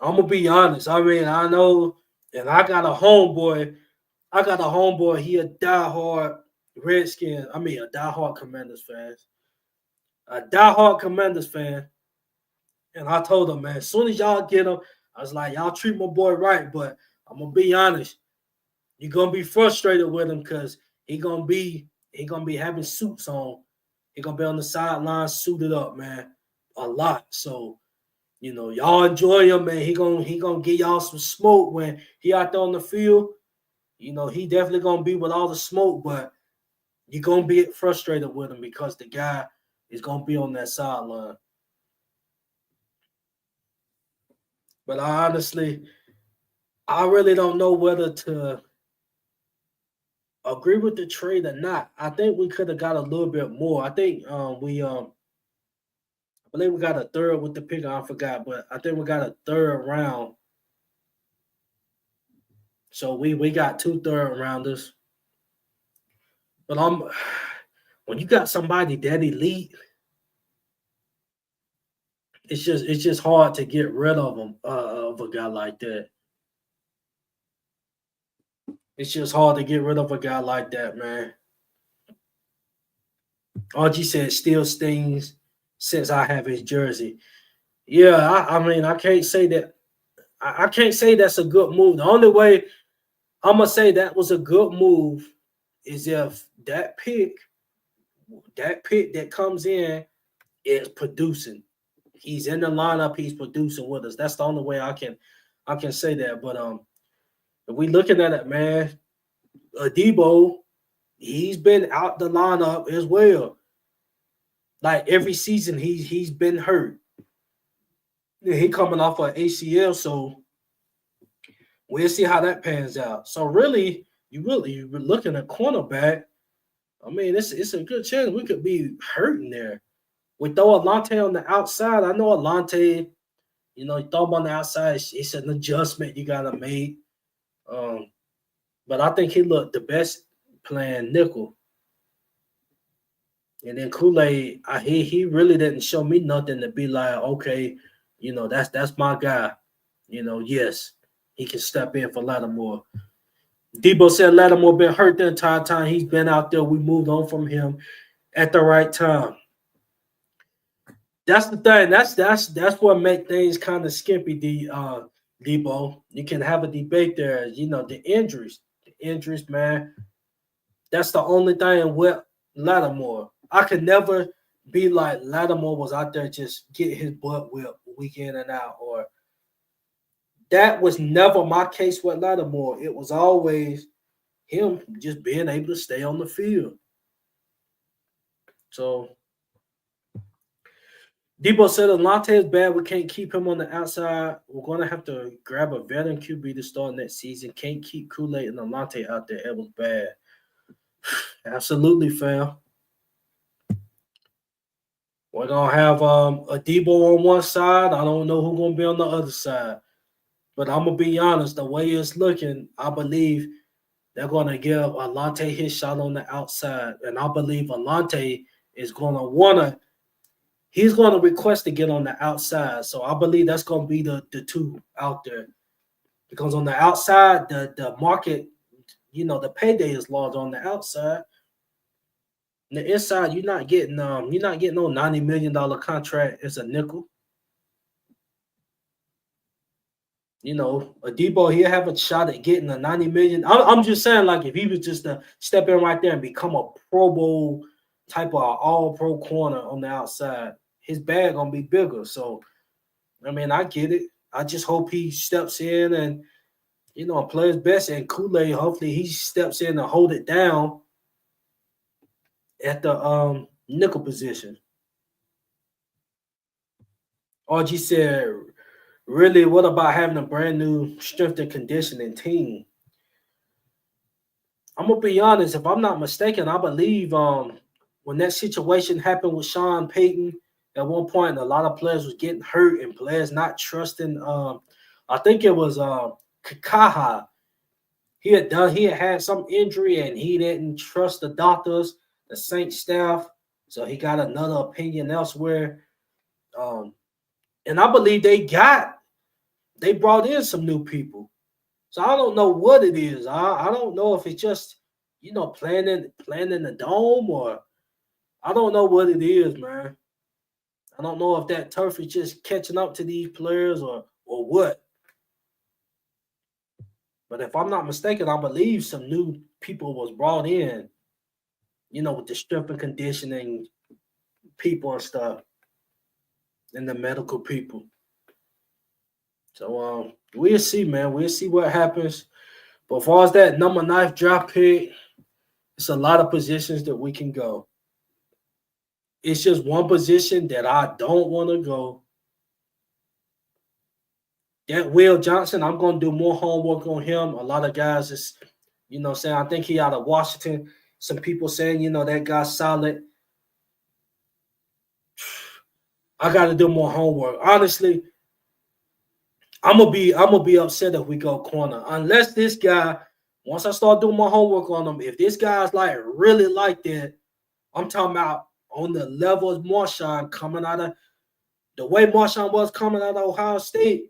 I'm gonna be honest. I mean, I know, and I got a homeboy. I got a homeboy. He a diehard Redskin. I mean, a diehard Commanders fan. A diehard Commanders fan. And I told him, man, as soon as y'all get him, I was like, y'all treat my boy right. But I'm gonna be honest. You're gonna be frustrated with him because he gonna be having suits on. He gonna be on the sideline suited up, man, a lot. So y'all enjoy him, man. He gonna give y'all some smoke when he out there on the field. He definitely gonna be with all the smoke, but you're gonna be frustrated with him because the guy is gonna be on that sideline. But I really don't know whether to agree with the trade or not. I think we could have got a little bit more. I think I believe we got a third with the pick. I forgot, but I think we got a third round. So we got two third rounders. But when you got somebody that elite, it's just hard to get rid of them of a guy like that. It's just hard to get rid of a guy like that, man. RG said still stings since I have his jersey. Yeah, I mean I can't say that. I can't say that's a good move. The only way I'm gonna say that was a good move is if that pick that comes in is producing. He's in the lineup. He's producing with us. That's the only way I can say that. But if we looking at it, man, Debo, he's been out the lineup as well. Like every season, he's been hurt. Yeah, he coming off of ACL, so we'll see how that pans out. So you're looking at cornerback. I mean, it's a good chance we could be hurting there. We throw Alante on the outside. I know Alante, you throw him on the outside. It's an adjustment you gotta make. Um, but I think he looked the best playing nickel. And then Kool-Aid, he really didn't show me nothing to be like, okay, that's my guy. Yes, he can step in for Lattimore. Debo said Lattimore been hurt the entire time he's been out there. We moved on from him at the right time. That's the thing. That's what make things kind of skimpy. Debo, you can have a debate there. The injuries, man. That's the only thing with Lattimore. I could never be like Lattimore was out there just getting his butt whipped week in and out, or that was never my case with Lattimore. It was always him just being able to stay on the field. So Debo said Alante is bad. We can't keep him on the outside. We're going to have to grab a veteran QB to start next season. Can't keep Kool-Aid and Alante out there. It was bad. Absolutely, fam. We're gonna have a Debo on one side. I don't know who's gonna be on the other side. But I'm gonna be honest, the way it's looking, I believe they're gonna give Alante his shot on the outside. And I believe Alante is he's gonna request to get on the outside. So I believe that's gonna be the two out there. Because on the outside, the market, the payday is large on the outside. The inside, you're not getting no $90 million contract as a nickel. A Debo, he'll have a shot at getting a 90 million. I'm just saying, like, if he was just to step in right there and become a Pro Bowl type of all pro corner on the outside, his bag gonna be bigger. So I mean, I get it. I just hope he steps in and play his best. And Kool-Aid, hopefully he steps in and hold it down at the nickel position. RG said, really, what about having a brand new strength and conditioning team? I'm gonna be honest. If I'm not mistaken, I believe when that situation happened with Sean Payton at one point, a lot of players was getting hurt and players not trusting. I think it was Kakaha. he had some injury and he didn't trust the doctors, the Saint staff, so he got another opinion elsewhere. Um, and I believe they brought in some new people. So I don't know what it is. I don't know if it's just playing in the dome, or I don't know what it is, man. I don't know if that turf is just catching up to these players or what. But if I'm not mistaken, I believe some new people was brought in, with the strength and conditioning people and stuff, and the medical people. So we'll see, man. We'll see what happens. But as far as that number 9 draft pick, it's a lot of positions that we can go. It's just one position that I don't want to go. That Will Johnson, I'm gonna do more homework on him. A lot of guys is, saying I think he out of Washington. Some people saying, that guy's solid. I gotta do more homework. Honestly, I'm gonna be upset if we go corner. Unless this guy, once I start doing my homework on him, if this guy's like really like that, I'm talking about on the level of Marshawn coming out of the way Marshawn was coming out of Ohio State,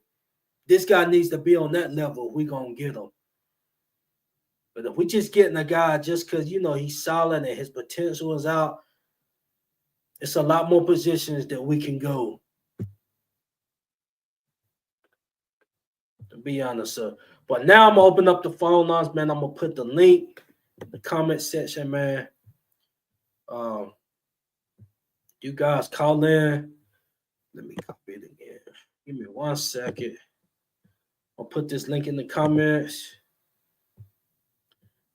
this guy needs to be on that level. We gonna get him. But if we just getting a guy just because he's solid and his potential is out, it's a lot more positions that we can go. To be honest, sir. But now I'm gonna open up the phone lines, man. I'm gonna put the link in the comment section, man. Um, you guys call in. Let me copy it again. Give me 1 second. I'll put this link in the comments.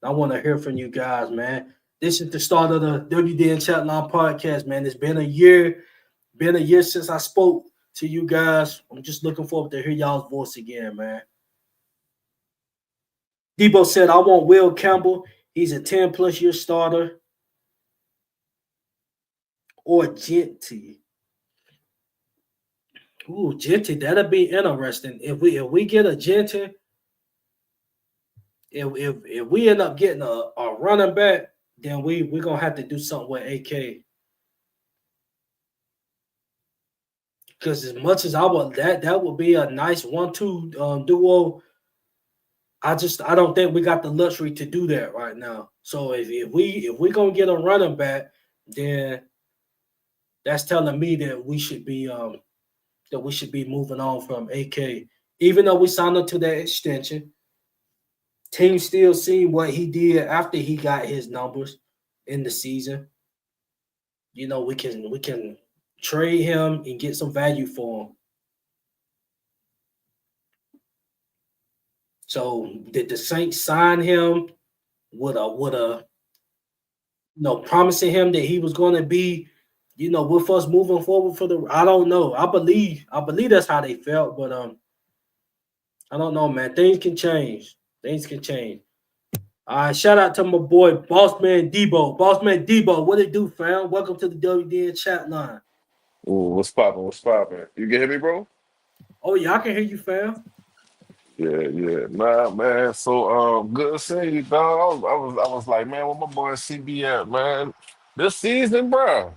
I want to hear from you guys, man. This is the start of the WDN Chatline podcast, man. It's been a year. Been a year since I spoke to you guys. I'm just looking forward to hear y'all's voice again, man. Debo said, I want Will Campbell. He's a 10 plus year starter. Or Genty. Ooh, Genty, that'll be interesting. If we get a Genty, if we end up getting a running back, then we're gonna have to do something with AK. Because as much as I would that would be a nice 1-2 duo. I don't think we got the luxury to do that right now. So if we gonna get a running back, then that's telling me that we should be moving on from AK. Even though we signed him to that extension, team still seeing what he did after he got his numbers in the season. We can trade him and get some value for him. So did the Saints sign him with a promising him that he was going to be, with us moving forward for the? I don't know. I believe that's how they felt, but I don't know, man. Things can change. Things can change. All right, shout out to my boy, Boss Man Debo. Boss Man Debo, what it do, fam? Welcome to the WDN chat line. Ooh, what's poppin'? What's poppin'? You can hear me, bro? Oh yeah, I can hear you, fam. Yeah, yeah. Nah, man. So, good to see you, dog. I was like, man, where my boy CB at, man? This season, bro.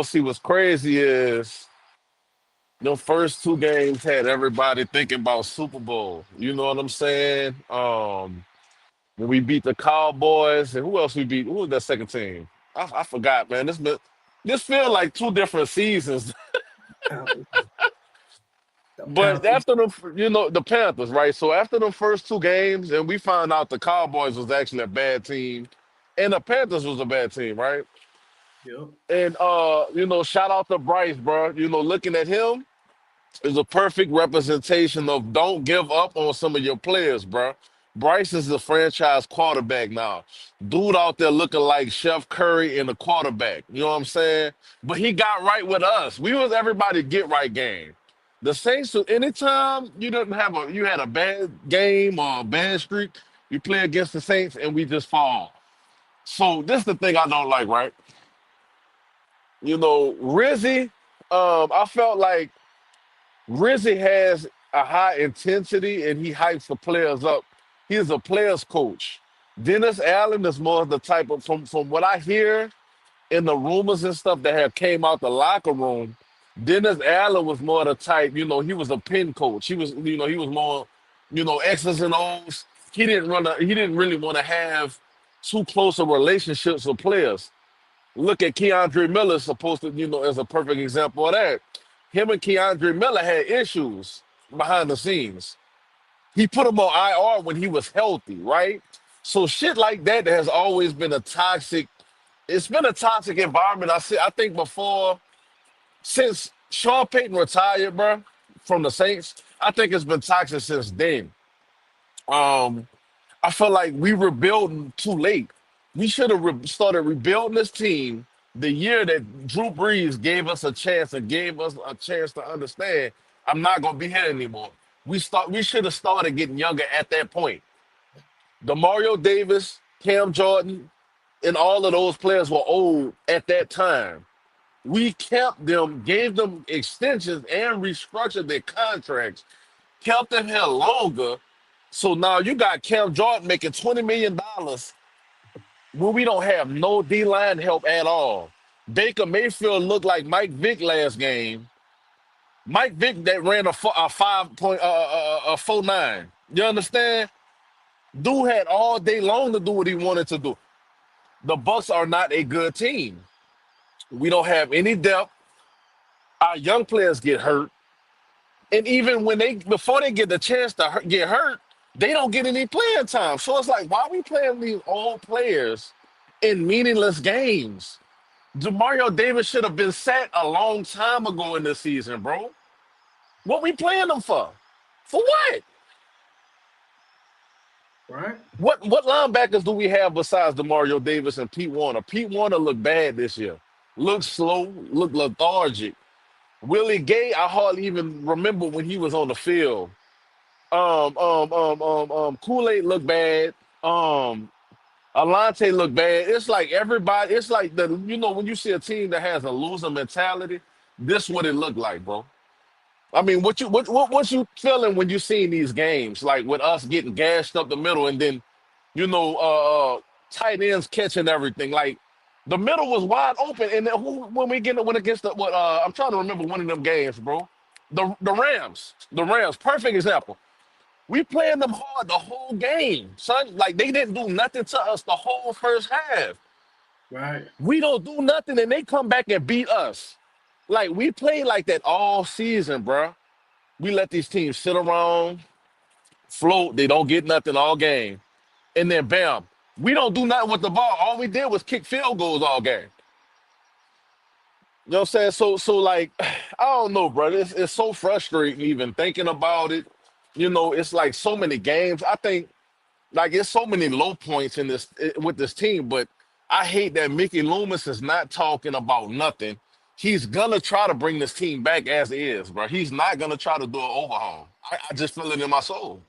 See what's crazy is the first two games had everybody thinking about Super Bowl. You know what I'm saying? When we beat the Cowboys, and who else we beat? Who was that second team? I forgot, man. This feel like two different seasons. Panthers, the But Panthers. after the Panthers, right? So after the first two games, and we found out the Cowboys was actually a bad team, and the Panthers was a bad team, right? Yep. And shout out to Bryce, bro. Looking at him is a perfect representation of don't give up on some of your players, bro. Bryce is the franchise quarterback now. Dude out there looking like Chef Curry in the quarterback. You know what I'm saying? But he got right with us. We was everybody get right game. The Saints, so anytime you had a bad game or a bad streak, you play against the Saints and we just fall. So this is the thing I don't like, right? Rizzy, I felt like Rizzy has a high intensity and he hypes the players up. He is a player's coach. Dennis Allen is more of the type of from what I hear in the rumors and stuff that have came out the locker room. Dennis Allen was more the type, he was a pin coach. He was more, X's and O's. He didn't really want to have too close of relationships with players. Look at Keandre Miller, supposed to, as a perfect example of that. Him and Keandre Miller had issues behind the scenes. He put him on IR when he was healthy, right? So shit like that has always been a toxic. It's been a toxic environment. I think before, since Sean Payton retired, bro, from the Saints, I think it's been toxic since then. Um, I feel like we were building too late. We should have started rebuilding this team the year that Drew Brees gave us a chance and gave us a chance to understand I'm not gonna be here anymore. We should have started getting younger at that point. Demario Davis, Cam Jordan, and all of those players were old at that time. We kept them, gave them extensions and restructured their contracts, kept them here longer. So now you got Cam Jordan making $20 million when we don't have no D line help at all. Baker Mayfield looked like Mike Vick last game. Mike Vick that ran a 5.49. You understand? Dude had all day long to do what he wanted to do. The Bucks are not a good team. We don't have any depth. Our young players get hurt, and even when before they get the chance to get hurt, they don't get any playing time. So it's like, why are we playing these old players in meaningless games? Demario Davis should have been sat a long time ago in this season, bro. What we playing them for? For what? Right. What linebackers do we have besides Demario Davis and Pete Warner? Pete Warner looked bad this year. Looked slow, looked lethargic. Willie Gay, I hardly even remember when he was on the field. Kool-Aid looked bad. Alante looked bad. It's like everybody, it's like when you see a team that has a loser mentality, this what it looked like, bro. I mean, what you feeling when you seeing these games, like with us getting gashed up the middle and then, you know, uh, uh tight ends catching everything. Like the middle was wide open, and then when we get went against the what I'm trying to remember one of them games, bro. The Rams. The Rams, perfect example. We playing them hard the whole game, son. Like they didn't do nothing to us the whole first half. Right. We don't do nothing, and they come back and beat us. Like we play like that all season, bro. We let these teams sit around, float. They don't get nothing all game, and then bam, we don't do nothing with the ball. All we did was kick field goals all game. You know what I'm saying? So like, I don't know, bro. It's so frustrating even thinking about it. It's like so many games. I think like it's so many low points in with this team, but I hate that Mickey Loomis is not talking about nothing. He's gonna try to bring this team back as is, bro. He's not gonna try to do an overhaul. I just feel it in my soul.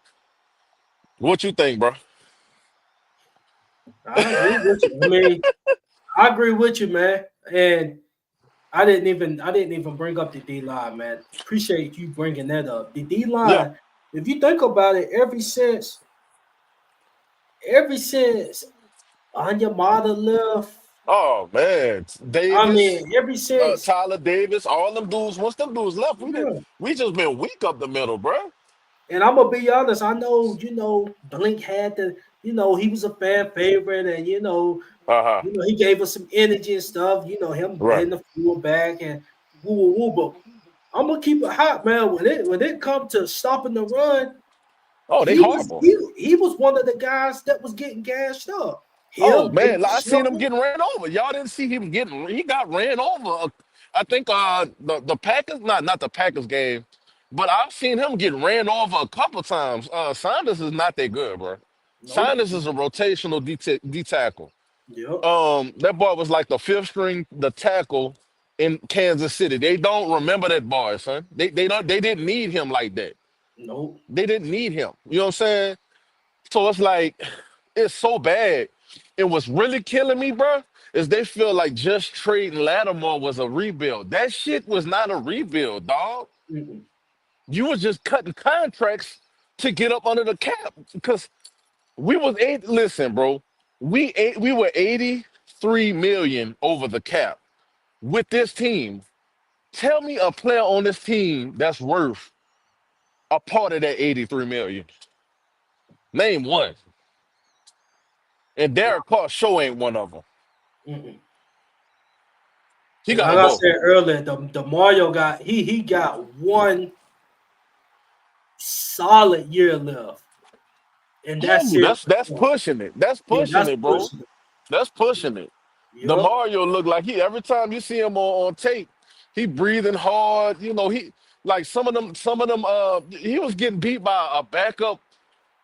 What you think, bro? I agree with you. I mean, I agree with you, man. And I didn't even bring up the D line, man. Appreciate you bringing that up. The D Yeah. line, if you think about it, ever since Anyamata left, Oh man, I Davis, mean, ever since Tyler Davis, all them dudes. Once them dudes left, yeah. we just been weak up the middle, bro. And I'm gonna be honest. I know, Blink had the, he was a fan favorite, and Uh huh. he gave us some energy and stuff. Him Right. heading the full back and woo woo woo. But I'm gonna keep it hot, man. When it come to stopping the run, Oh, they he was horrible. he was one of the guys that was getting gashed up. Oh Him, man, David I seen him Shelton. getting ran over. Y'all didn't see him getting. He got ran over. I think the Packers, not the Packers game, but I've seen him get ran over a couple times. Sanders is not that good, bro. Nope. Sanders is a rotational D tackle. Yep. That boy was like the fifth string, the tackle in Kansas City. They don't remember that boy, son. They didn't need him like that. Nope. They didn't need him. You know what I'm saying? So it's like, it's so bad. And what's really killing me, bro, is they feel like just trading Lattimore was a rebuild. That shit was not a rebuild, dog. Mm-mm. You was just cutting contracts to get up under the cap. Because We was eight. Listen, bro. We were 83 million over the cap with this team. Tell me a player on this team that's worth a part of that 83 million. Name one. And Derek Carr show ain't one of them. Mm-mm. He And gotta like I go. said earlier, the Mario got he got one solid year left, and that's Ooh, it. that's pushing it. That's Yeah, pushing that's it, bro. pushing it. That's pushing it. The Yep. Mario look like he every time you see him on tape, he breathing hard. You know, he like some of them he was getting beat by a backup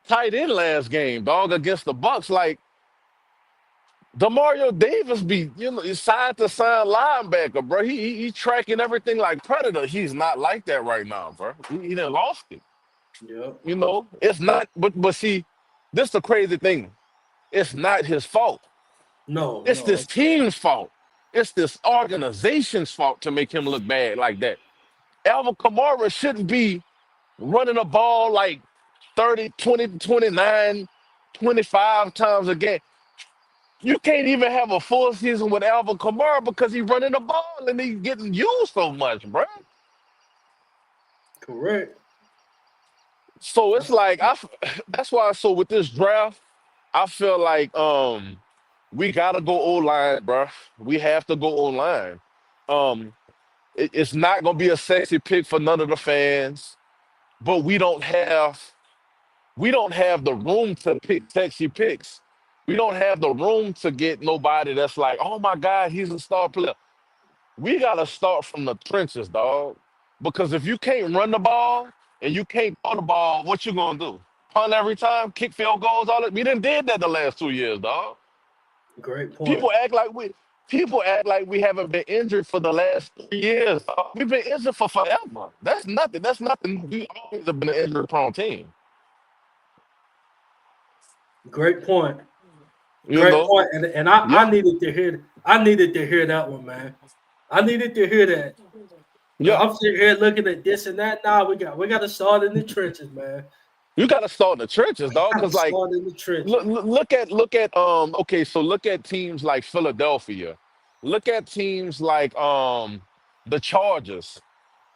tight end last game, dog, against the Bucks. Like Demario Davis be, side to side linebacker, bro. He tracking everything like Predator. He's not like that right now, bro. He done lost it. Yep. It's not. But see, this the crazy thing. It's not his fault. No, It's no. this team's fault. It's this organization's fault to make him look bad like that. Alvin Kamara shouldn't be running a ball like 30, 20, 29, 25 times a game. You can't even have a full season with Alvin Kamara because he's running the ball and he's getting used so much, bro. Correct. So it's That's like that's why. So with this draft, I feel like we gotta go O line, bro. We have to go O line. Um, it's not gonna be a sexy pick for none of the fans, but we don't have the room to pick sexy picks. We don't have the room to get nobody that's like, oh my God, he's a star player. We gotta start from the trenches, dog. Because if you can't run the ball and you can't throw the ball, what you gonna do? Punt every time, kick field goals, all that. We didn't did that the last 2 years, dog. a great point. People act like we people act like we haven't been injured for the last 3 years. Dog. We've been injured for forever. That's nothing. That's nothing. We always have been an injury prone team. Great point. You Great know? point. And I Yeah. needed to hear that one, man. I needed to hear that. Cause Yeah. I'm sitting here looking at this and that. Nah, we got to start in the trenches, man. You gotta start in the trenches, We dog. got to Cause like start in the trenches. look at okay, so look at teams like Philadelphia. Look at teams like the Chargers.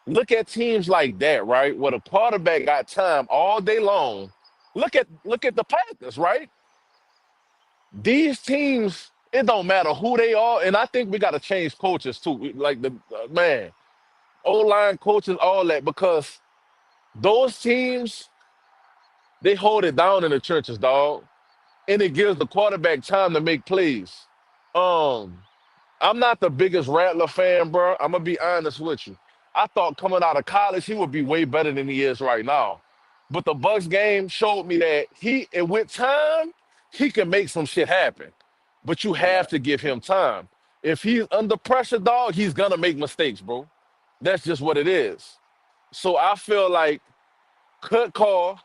Look at teams like that, right? Where the quarterback got time all day long. Look at the Panthers, right? These teams, it don't matter who they are, and I think we got to change coaches too. Like the man, O line coaches, all that, because those teams they hold it down in the churches, dog, and it gives the quarterback time to make plays. Um, I'm not the biggest Rattler fan, bro. I'm gonna be honest with you. I thought coming out of college he would be way better than he is right now. But the Bucks game showed me that and with time, he can make some shit happen. But you have to give him time. If he's under pressure, dog, he's gonna make mistakes, bro. That's just what it is. So I feel like cut call,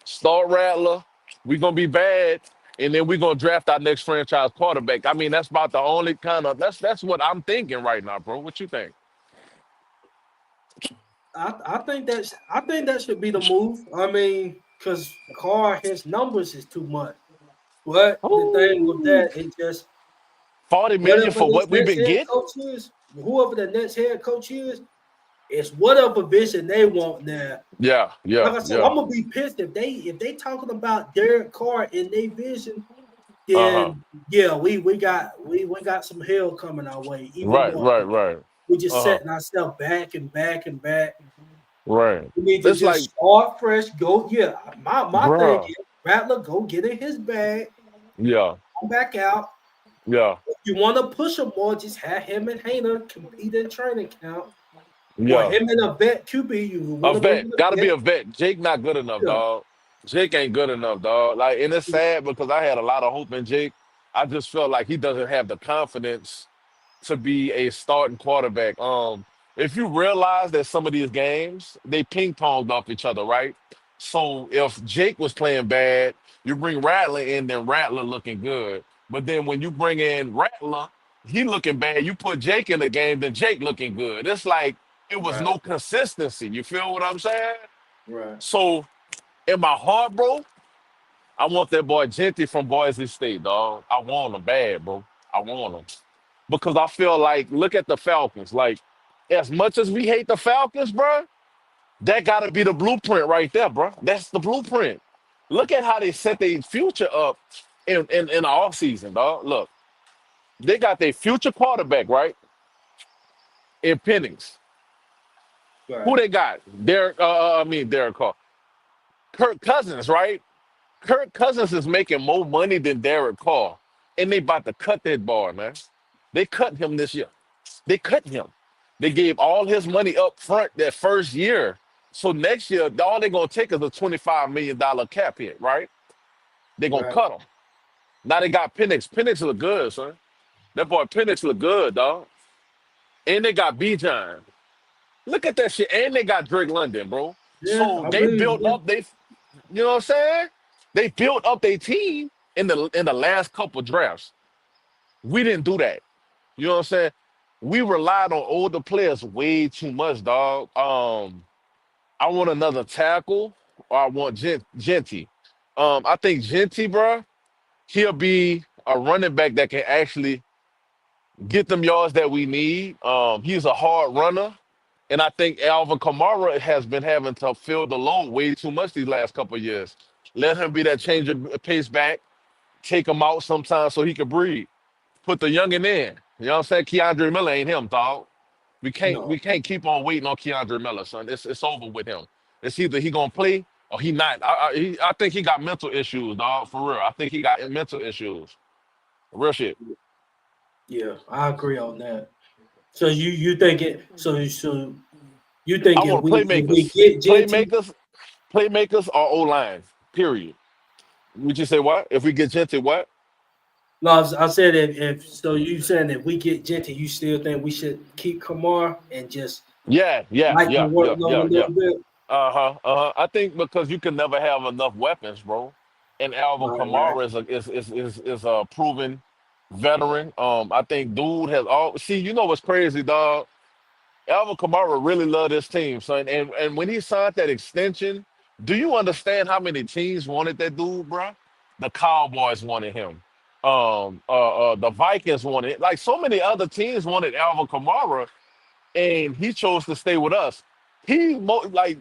start Rattler. We're gonna be bad, and then we're gonna draft our next franchise quarterback. I mean, that's about the only kind of that's what I'm thinking right now, bro. What you think? I think that should be the move. I mean, because Carr his numbers is too much. But the thing with Ooh, that, it just 40 million whatever for this what we've next been head getting? coach is, whoever the next head coach is, it's whatever vision they want now. Yeah, Like yeah, I said, yeah. I'm gonna be pissed if they talking about Derek Carr in their vision, Uh-huh. then yeah, we got some hell coming our way, even Right, more. right, right. We just Uh-huh. setting ourselves back and back and back. Right. We need to It's just like, start fresh. Go, yeah. My thing bruh. is Rattler, go get in his bag, Yeah, come back out. yeah, If you want to push him more, just have him and Hayner compete in training camp, or yeah. him and a vet QB. You A want to go vet. with a Gotta be vet? a vet. Jake not good enough, Yeah. dog. Jake ain't good enough, dog. Like, and it's sad because I had a lot of hope in Jake. I just felt like he doesn't have the confidence to be a starting quarterback. If you realize that some of these games they ping ponged off each other, right? So if Jake was playing bad, you bring Rattler in, then Rattler looking good. But then when you bring in Rattler, he looking bad. You put Jake in the game, then Jake looking good. It's like it was Right. no consistency. You feel what I'm saying? Right. So in my heart, bro, I want that boy Genty from Boise State, dog. I want him bad, bro. I want him because I feel like look at the Falcons. Like as much as we hate the Falcons, bro, that gotta be the blueprint right there, bro. That's the blueprint. Look at how they set their future up in the offseason, dog. Look, they got their future quarterback, right? In Pennings. Who Right. they got? Derek Carr. Kirk Cousins, right? Kirk Cousins is making more money than Derek Carr. And they about to cut that bar, man. They cut him this year. They cut him. They gave all his money up front that first year. So next year, all they're gonna take is a $25 million cap hit, right? They're gonna Right. cut him. Now they got Penix. Penix look good, son. That boy Penix look good, dog. And they got Bijan. Look at that shit. And they got Drake London, bro. Yeah, So I they mean, built yeah. up you know what I'm saying? They built up their team in the last couple drafts. We didn't do that. You know what I'm saying? We relied on older players way too much, dog. I want another tackle or I want Genty. I think Genty, bro, he'll be a running back that can actually get them yards that we need. He's a hard runner. And I think Alvin Kamara has been having to fill the load way too much these last couple of years. Let him be that change of pace back, take him out sometimes so he can breathe. Put the youngin' in. You know what I'm saying? Keandre Miller ain't him, dog. We can't No. we can't keep on waiting on Keandre Miller, son. It's over with him. It's either he gonna play or he not. I think he got mental issues, dog. For real. I think he got mental issues. Real shit. Yeah, I agree on that. So you think it? So you I think want if we playmakers. get Genty? Playmakers, playmakers are O line. Period. Would you say what? If we get Genty, what? No, I said if so, you saying if we get Genty, you still think we should keep Kamar and just Yeah, yeah, lighten the yeah, yeah, workload yeah, a yeah. little bit? Uh-huh. Uh-huh. I think because you can never have enough weapons, bro. And Alvin Right, right, Kamara is a proven veteran. I think dude has all see, you know what's crazy, dog? Alvin Kamara really loved this team, son. And when he signed that extension, do you understand how many teams wanted that dude, bro? The Cowboys wanted him. The Vikings wanted like so many other teams wanted Alvin Kamara, and he chose to stay with us. Like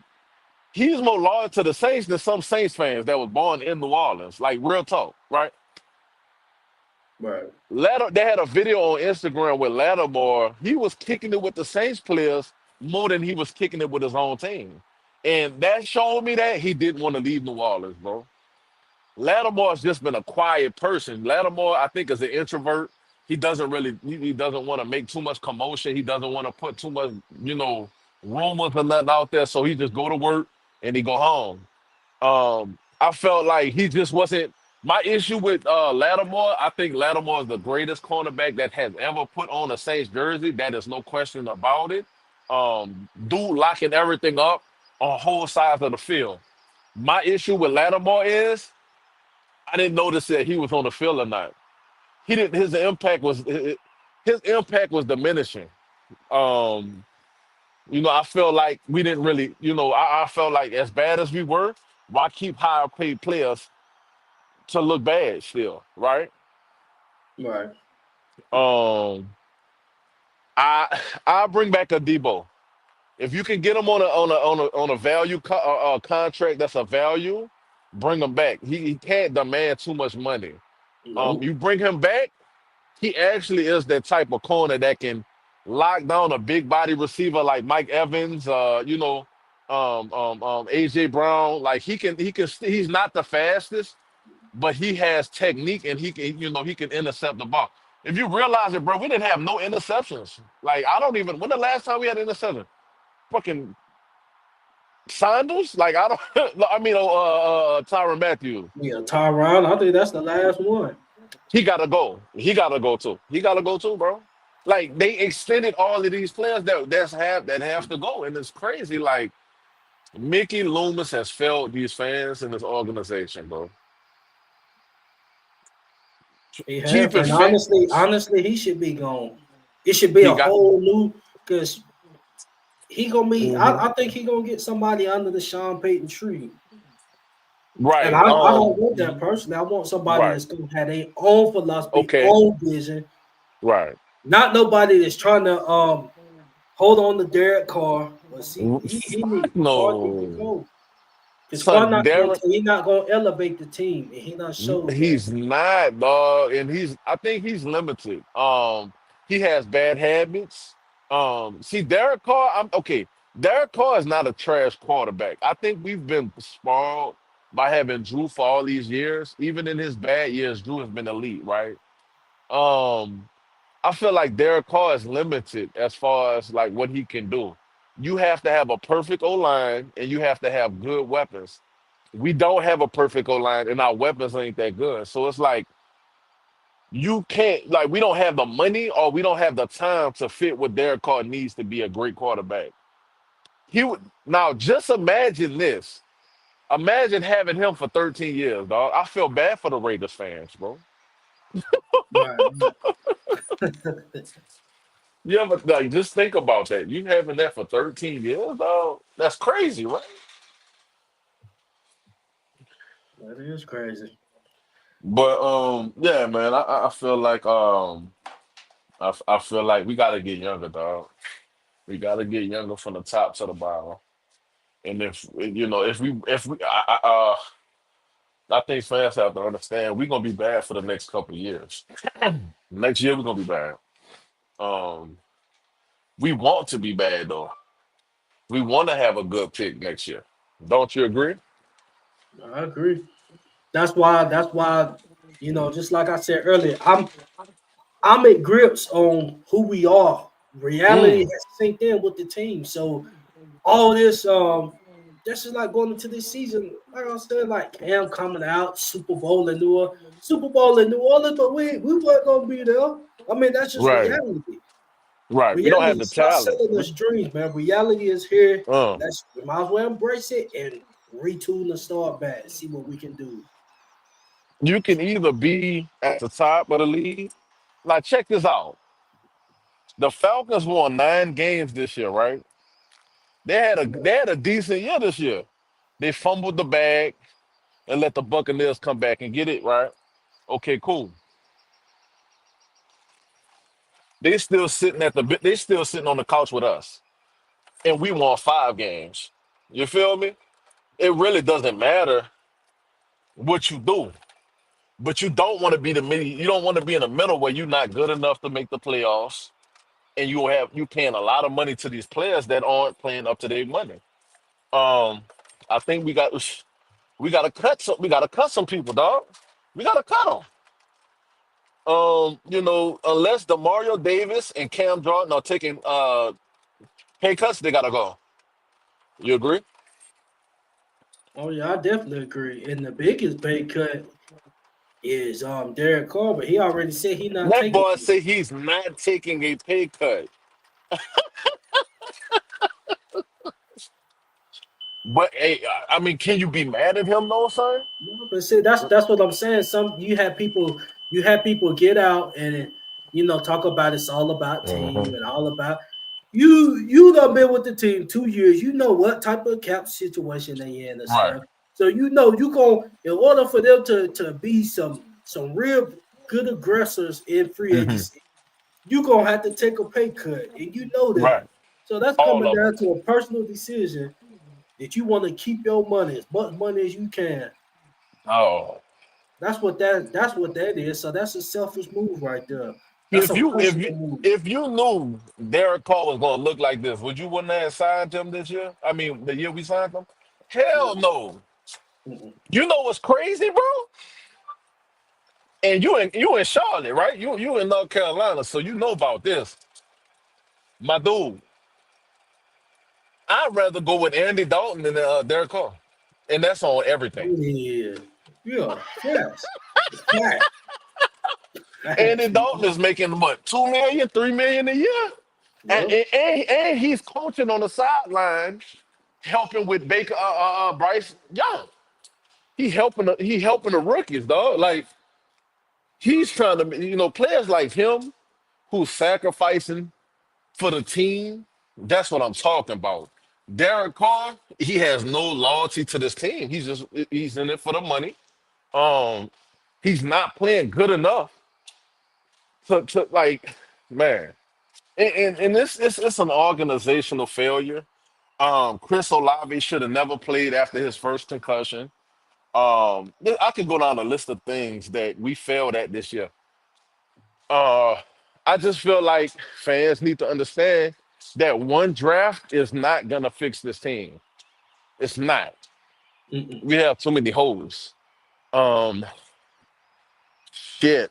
he's more loyal to the Saints than some Saints fans that was born in New Orleans. Like real talk, right? right. They had a video on Instagram with Lattimore. He was kicking it with the Saints players more than he was kicking it with his own team. And that showed me that he didn't want to leave New Orleans, bro. Lattimore's just been a quiet person. Lattimore, I think, is an introvert. He doesn't want to make too much commotion. He doesn't want to put too much, rumors and nothing out there. So he just go to work and he go home. I felt like he just wasn't. My issue with Lattimore, I think Lattimore is the greatest cornerback that has ever put on a Saints jersey. That is no question about it. Dude locking everything up on whole sides of the field. My issue with Lattimore is I didn't notice that he was on the field or not. He didn't. His impact was diminishing. Um, I feel like we didn't really. I felt like as bad as we were, why keep higher paid players to look bad still, right? Right. Um, I bring back a Debo. If you can get him on a value contract that's a value, bring him back. He can't demand too much money. No. You bring him back, he actually is that type of corner that can lock down a big body receiver like Mike Evans, AJ Brown. Like he's not the fastest, but he has technique and he can intercept the ball. If you realize it, bro, we didn't have no interceptions. Like I don't even when the last time we had an interception? Fucking Sanders? Like I don't I mean Tyron Matthews. Yeah, Tyron. I think that's the last one. He gotta go. He gotta go too. He gotta go too, bro. Like they extended all of these players that have to go, and it's crazy. Like Mickey Loomis has failed these fans and this organization, bro. He have, Keeping and fit. honestly, he should be gone. It should be He a got. whole new because he gonna be. Mhm. I think he gonna get somebody under the Sean Payton tree. And Right. I don't want that personally. I want somebody Right. that's gonna have their own philosophy, Okay. own vision, Right. not nobody that's trying to hold on to Derek Carr. But see, Fuck Carr need to no. go. Because Carr Son, not gonna Derek, he not gonna elevate the team, and he not showed that. he's not, dog, and I think he's limited. He has bad habits. See, Derek Carr, I'm okay. Derek Carr is not a trash quarterback. I think we've been spoiled by having Drew for all these years. Even in his bad years, Drew has been elite, right? Um, I feel like Derek Carr is limited as far as like what he can do. You have to have a perfect O line and you have to have good weapons. We don't have a perfect O line and our weapons ain't that good. So it's like you can't like we don't have the money or we don't have the time to fit what Derek Carr needs to be a great quarterback. He would now just imagine this. Imagine having him for 13 years, dog. I feel bad for the Raiders fans, bro. Right, right. You ever like just think about that? You having that for 13 years, dog? That's crazy, right? That is crazy. But yeah, man, I feel like I feel like we gotta get younger, dog. We gotta get younger from the top to the bottom. And if you know, if we I think fans have to understand we're gonna be bad for the next couple of years. Next year we're gonna be bad. Um, we want to be bad though. We want to have a good pick next year. Don't you agree? I agree. That's why, just like I said earlier, I'm at grips on who we are. Reality Mm, has synced in with the team. So all this is like going into this season, like I said, like Cam coming out, Super Bowl in New Orleans, but we weren't gonna be there. I mean, that's just right, reality. right. We don't have Reality, the stop talent. selling us dreams, man. Reality is here. Uh, We might as well embrace it and retool and start back. See what we can do. you can either be at the top of the league. Like, check this out. The Falcons won 9 games this year, right? They had a decent year this year. They fumbled the bag and let the Buccaneers come back and get it, right? Okay, cool. They still sitting on the couch with us. And we won 5 games. You feel me? It really doesn't matter what you do. But you don't want to be you don't want to be in the middle where you're not good enough to make the playoffs and you paying a lot of money to these players that aren't playing up to their money. Um, I think we gotta cut some people, dog. We gotta cut them. Unless Demario Davis and Cam Jordan are taking pay cuts, they gotta go. You agree? Oh yeah, I definitely agree. And the biggest pay cut is Derek Carr, but he already said he not That taking boy it. say he's not taking a pay cut. But hey, I mean, can you be mad at him though, son? No, but see, that's what I'm saying. You have people get out and talk about it's all about team Mhm. and all about you done been with the team 2 years. You know what type of cap situation they in and Right. stuff. So you going in order for them to be some real good aggressors in free Hmm. agency, you gonna have to take a pay cut, and you know that. Right. So that's All coming of them. down to a personal decision that you want to keep your money as much money as you can. Oh. That's what that is. So that's a selfish move right there. That's If a you if personal you move. if you knew Derek Carr was gonna look like this, would you wouldn't have signed him this year? I mean, the year we signed him? Hell No. no. Mm-mm. You know what's crazy, bro? And you in Charlotte, right? You in North Carolina, so you know about this. My dude, I'd rather go with Andy Dalton than Derek Carr. And that's on everything. Yeah. Yeah. Facts. Facts. Andy Facts, Dalton man. is making what, 2 million, 3 million a year? And, Yep. and, and he's coaching on the sideline, helping with Bryce Young. He helping the rookies, dog. Like he's trying to, players like him who's sacrificing for the team. That's what I'm talking about. Derek Carr, he has no loyalty to this team. He's in it for the money. Um, he's not playing good enough to like, man. And this it's an organizational failure. Chris Olave should have never played after his first concussion. I could go down a list of things that we failed at this year. Uh, I just feel like fans need to understand that one draft is not gonna fix this team. It's not. Mm-mm. We have too many holes. Um, shit.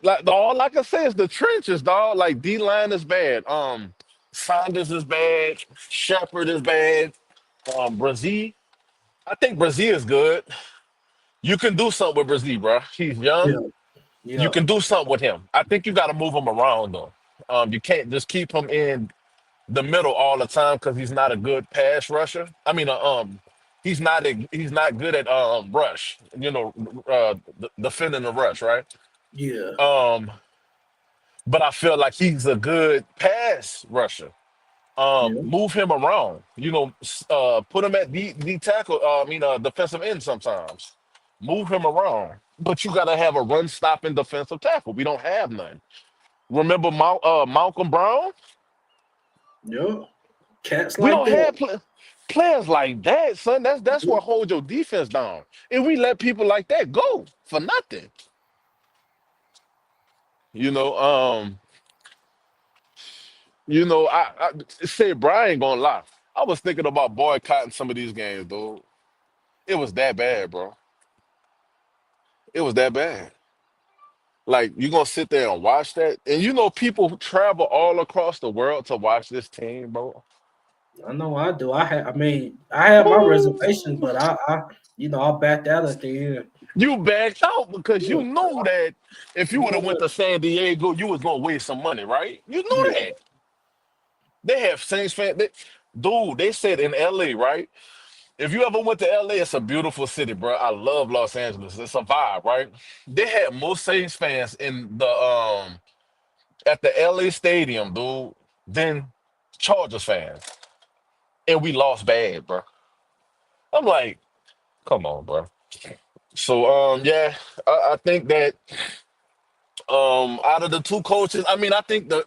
Like all I can say is the trenches, dog. Like D line is bad. Saunders is bad. Shepard is bad. Brazil. I think Brazil is good. You can do something with Brazil, bro. He's young. Yeah, You yeah, can do something with him. I think you got to move him around though. You can't just keep him in the middle all the time because he's not a good pass rusher. I mean, he's not good at rush. Defending the rush, right? yeah, Um, but I feel like he's a good pass rusher. yeah, Move him around. Put him at the tackle. Defensive end sometimes. Move him around. But you got to have a run stopping defensive tackle. We don't have none. Remember Malcolm Brown? yeah. Cats We like don't have that. players like that, son. That's what holds your defense down. And we let people like that go for nothing. You know, um, I say Brian gonna lie. I was thinking about boycotting some of these games, dude. It was that bad, bro. It was that bad. Like you gonna sit there and watch that, and people travel all across the world to watch this team, bro. I know I do. I mean, I had my Ooh. reservations, but I backed out at the end. You backed out because you Yeah, knew that if you you would know have went what? to San Diego, you was gonna waste some money, right? You knew Yeah, that. They have Saints fans. Dude, they said in LA, right? If you ever went to LA, it's a beautiful city, bro. I love Los Angeles. It's a vibe, right? They had more Saints fans in the at the LA stadium, dude, than Chargers fans. And we lost bad, bro. I'm like, come on, bro. So yeah, I think that out of the two coaches, I mean, I think the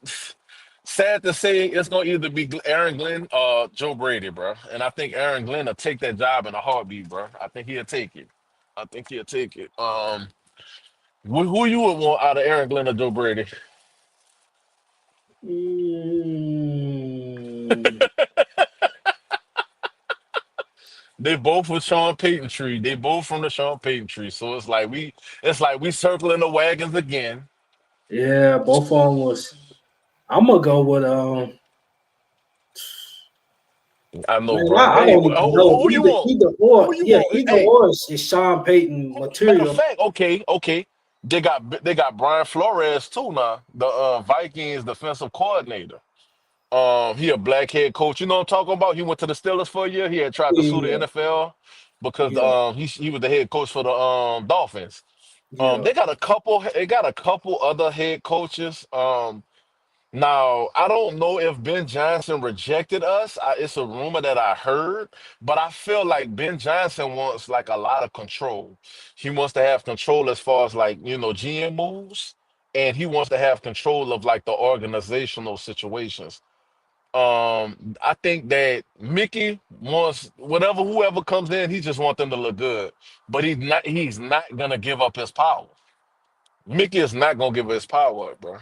sad to say it's gonna either be Aaron Glenn or Joe Brady, bro. And I think Aaron Glenn will take that job in a heartbeat, bro. I think he'll take it. I think he'll take it. Who you would want out of Aaron Glenn or Joe Brady? mm, They both with Sean Payton tree. They both from the Sean Payton tree. So it's like we circling the wagons again. yeah. Both of them was. I'm gonna go with I know, Man, bro. I Hey, don't even know. who you want? Either Who or. you Yeah, want? either Hey, or is Sean Payton matter of material. fact, okay. They got Brian Flores too now, the Vikings defensive coordinator. He a black head coach. You know what I'm talking about? He went to the Steelers for a year. He had tried to sue the Yeah, NFL because yeah, he was the head coach for the Dolphins. yeah. They got a couple other head coaches. Now, I don't know if Ben Johnson rejected us. It's a rumor that I heard, but I feel like Ben Johnson wants like a lot of control. He wants to have control as far as like, GM moves, and he wants to have control of like the organizational situations. I think that Mickey wants whoever comes in, he just wants them to look good. But he's not gonna give up his power. Mickey is not gonna give his power up, bro.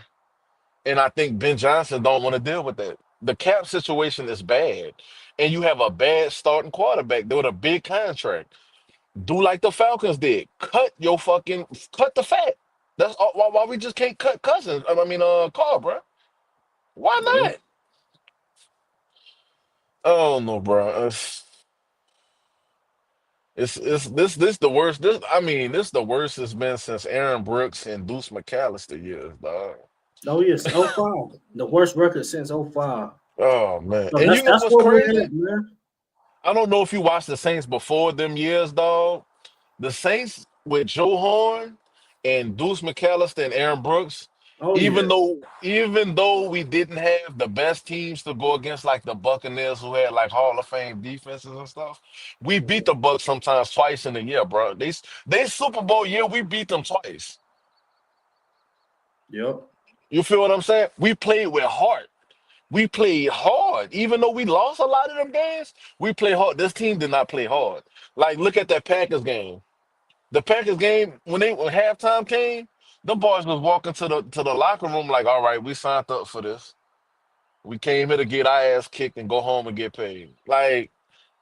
And I think Ben Johnson don't want to deal with that. The cap situation is bad, and you have a bad starting quarterback with a big contract. Do like the Falcons did. Cut the fat. That's all, why we just can't cut Cousins. I mean, Carr, bro. Why Yeah. not? Oh no, bro. It's this the worst. This the worst it's been since Aaron Brooks and Deuce McAllister years, dog. Oh yes, '05. The worst record since '05. Oh man. So And you know that's what's where we're crazy? at, man. I don't know if you watched the Saints before them years, dog. The Saints with Joe Horn and Deuce McAllister and Aaron Brooks, Oh yeah. Even though we didn't have the best teams to go against, like the Buccaneers, who had like Hall of Fame defenses and stuff, we beat the Bucks sometimes twice in a year, bro. They Super Bowl year, we beat them twice. Yep. You feel what I'm saying? We played with heart. We played hard, even though we lost a lot of them games. We played hard. This team did not play hard. Like, look at that Packers game. The Packers game, when halftime came, them boys was walking to the locker room like, all right, we signed up for this. We came here to get our ass kicked and go home and get paid. Like,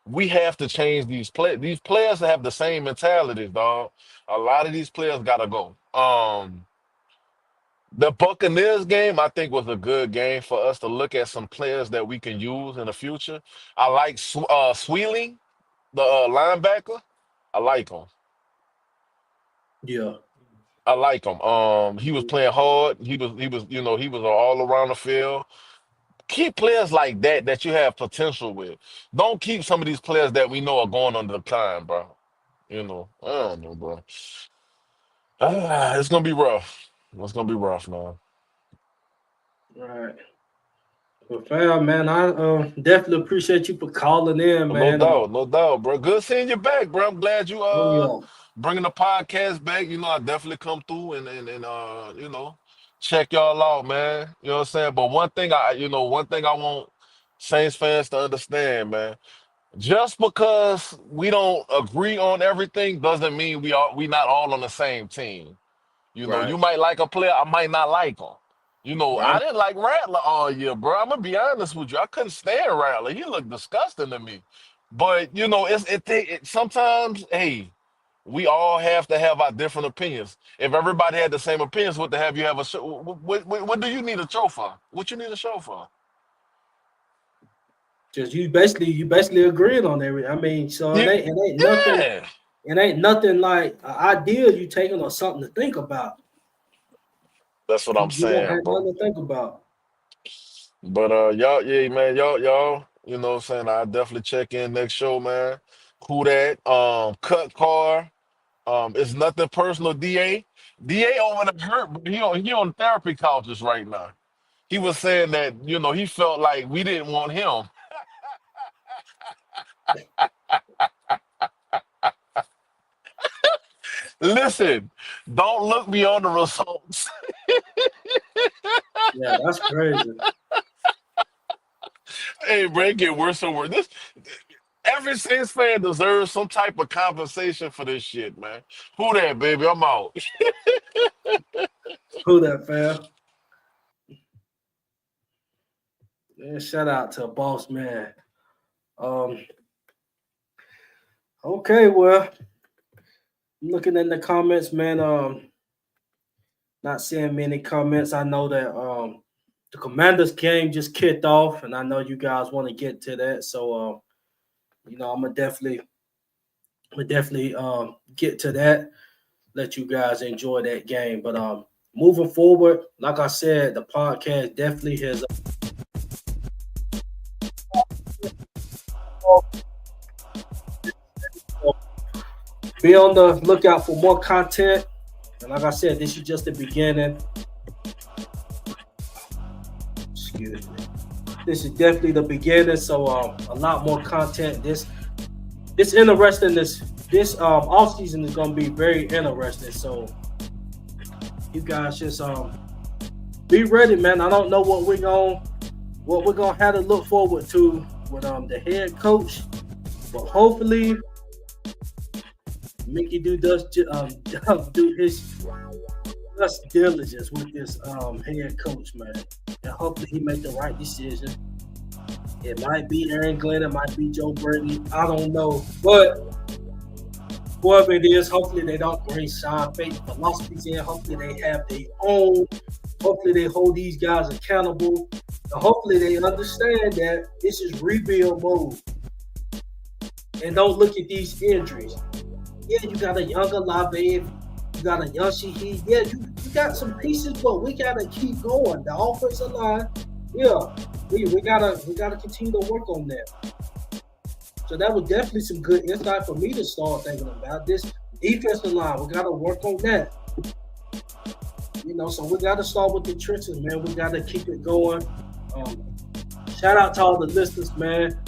we have to change these players. These players have the same mentalities, dog. A lot of these players gotta go. The Buccaneers game, I think, was a good game for us to look at some players that we can use in the future. I like Sweeling, the linebacker. I like him. Yeah. I like him. He was playing hard. He was all around the field. Keep players like that you have potential with. Don't keep some of these players that we know are going on the decline, bro. I don't know, bro. It's gonna be rough. It's gonna be rough, man. Right. Well, fam, man, I definitely appreciate you for calling in, No man. doubt, no doubt, bro. Good seeing you back, bro. I'm glad you Oh yeah. bringing the podcast back. I definitely come through and check y'all out, man. You know what I'm saying? But one thing I want Saints fans to understand, man. Just because we don't agree on everything doesn't mean we not all on the same team. Right. You might like a player, I might not like him. I Right. didn't like Rattler all year, bro. I'm gonna be honest with you. I couldn't stand Rattler. He looked disgusting to me. But sometimes, hey, we all have to have our different opinions. If everybody had the same opinions, what to have you have a show? What do you need a show for? What you need a show for? Just you basically agreeing on everything. I mean, so it Yeah, ain't nothing. yeah. It ain't nothing like an idea you taking or something to think about. That's what I'm You don't saying, have bro. nothing to think about. But y'all, yeah, man, y'all, you know what I'm saying? I definitely check in next show, man. Who that? Cut car. It's nothing personal, DA. DA over the hurt, but he on therapy couches right now. He was saying that, he felt like we didn't want him. Listen, don't look beyond the results. Yeah, that's crazy. Hey, bro, it get worse and worse. Every Saints fan deserves some type of compensation for this shit, man. Who that, baby? I'm out. Who that, fam? Man, shout out to boss man. Um, okay, well, I'm looking in the comments, man. Not seeing many comments. I know that the Commanders game just kicked off, and I know you guys want to get to that. So I'm gonna definitely get to that. Let you guys enjoy that game. But moving forward, like I said, the podcast definitely has be on the lookout for more content. And like I said, this is just the beginning. Excuse me. This is definitely the beginning. So a lot more content. This interesting. This off season is gonna be very interesting. So you guys just be ready, man. I don't know what we're gonna have to look forward to with the head coach, but hopefully Mickey does do his just diligence with this head coach, man, and hopefully he make the right decision. It might be Aaron Glenn, it might be Joe Brady, I don't know, but whoever it is, hopefully they don't bring Sean Payton philosophies in. Hopefully they have their own. Hopefully they hold these guys accountable, and hopefully they understand that this is rebuild mode, and don't look at these injuries. Yeah, you got a younger Olave, you got a young Shaheed. Yeah, you got some pieces, but we gotta keep going. The offensive line, yeah, we gotta continue to work on that. So that was definitely some good insight for me to start thinking about. This defensive line, we gotta work on that. So we got to start with the trenches, man. We got to keep it going. Shout out to all the listeners, man.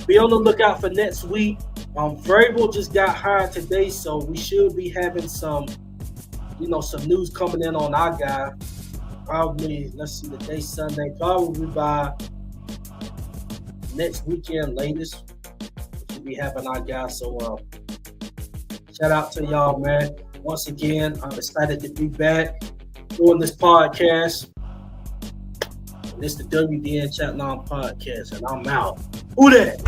Be on the lookout for next week. Vrabel just got hired today, so we should be having some news coming in on our guy. Probably, let's see, the day Sunday, probably by next weekend latest. We should be having our guy. So shout out to y'all, man. Once again, I'm excited to be back doing this podcast. This is the WDN Chatline podcast, and I'm out. Who that?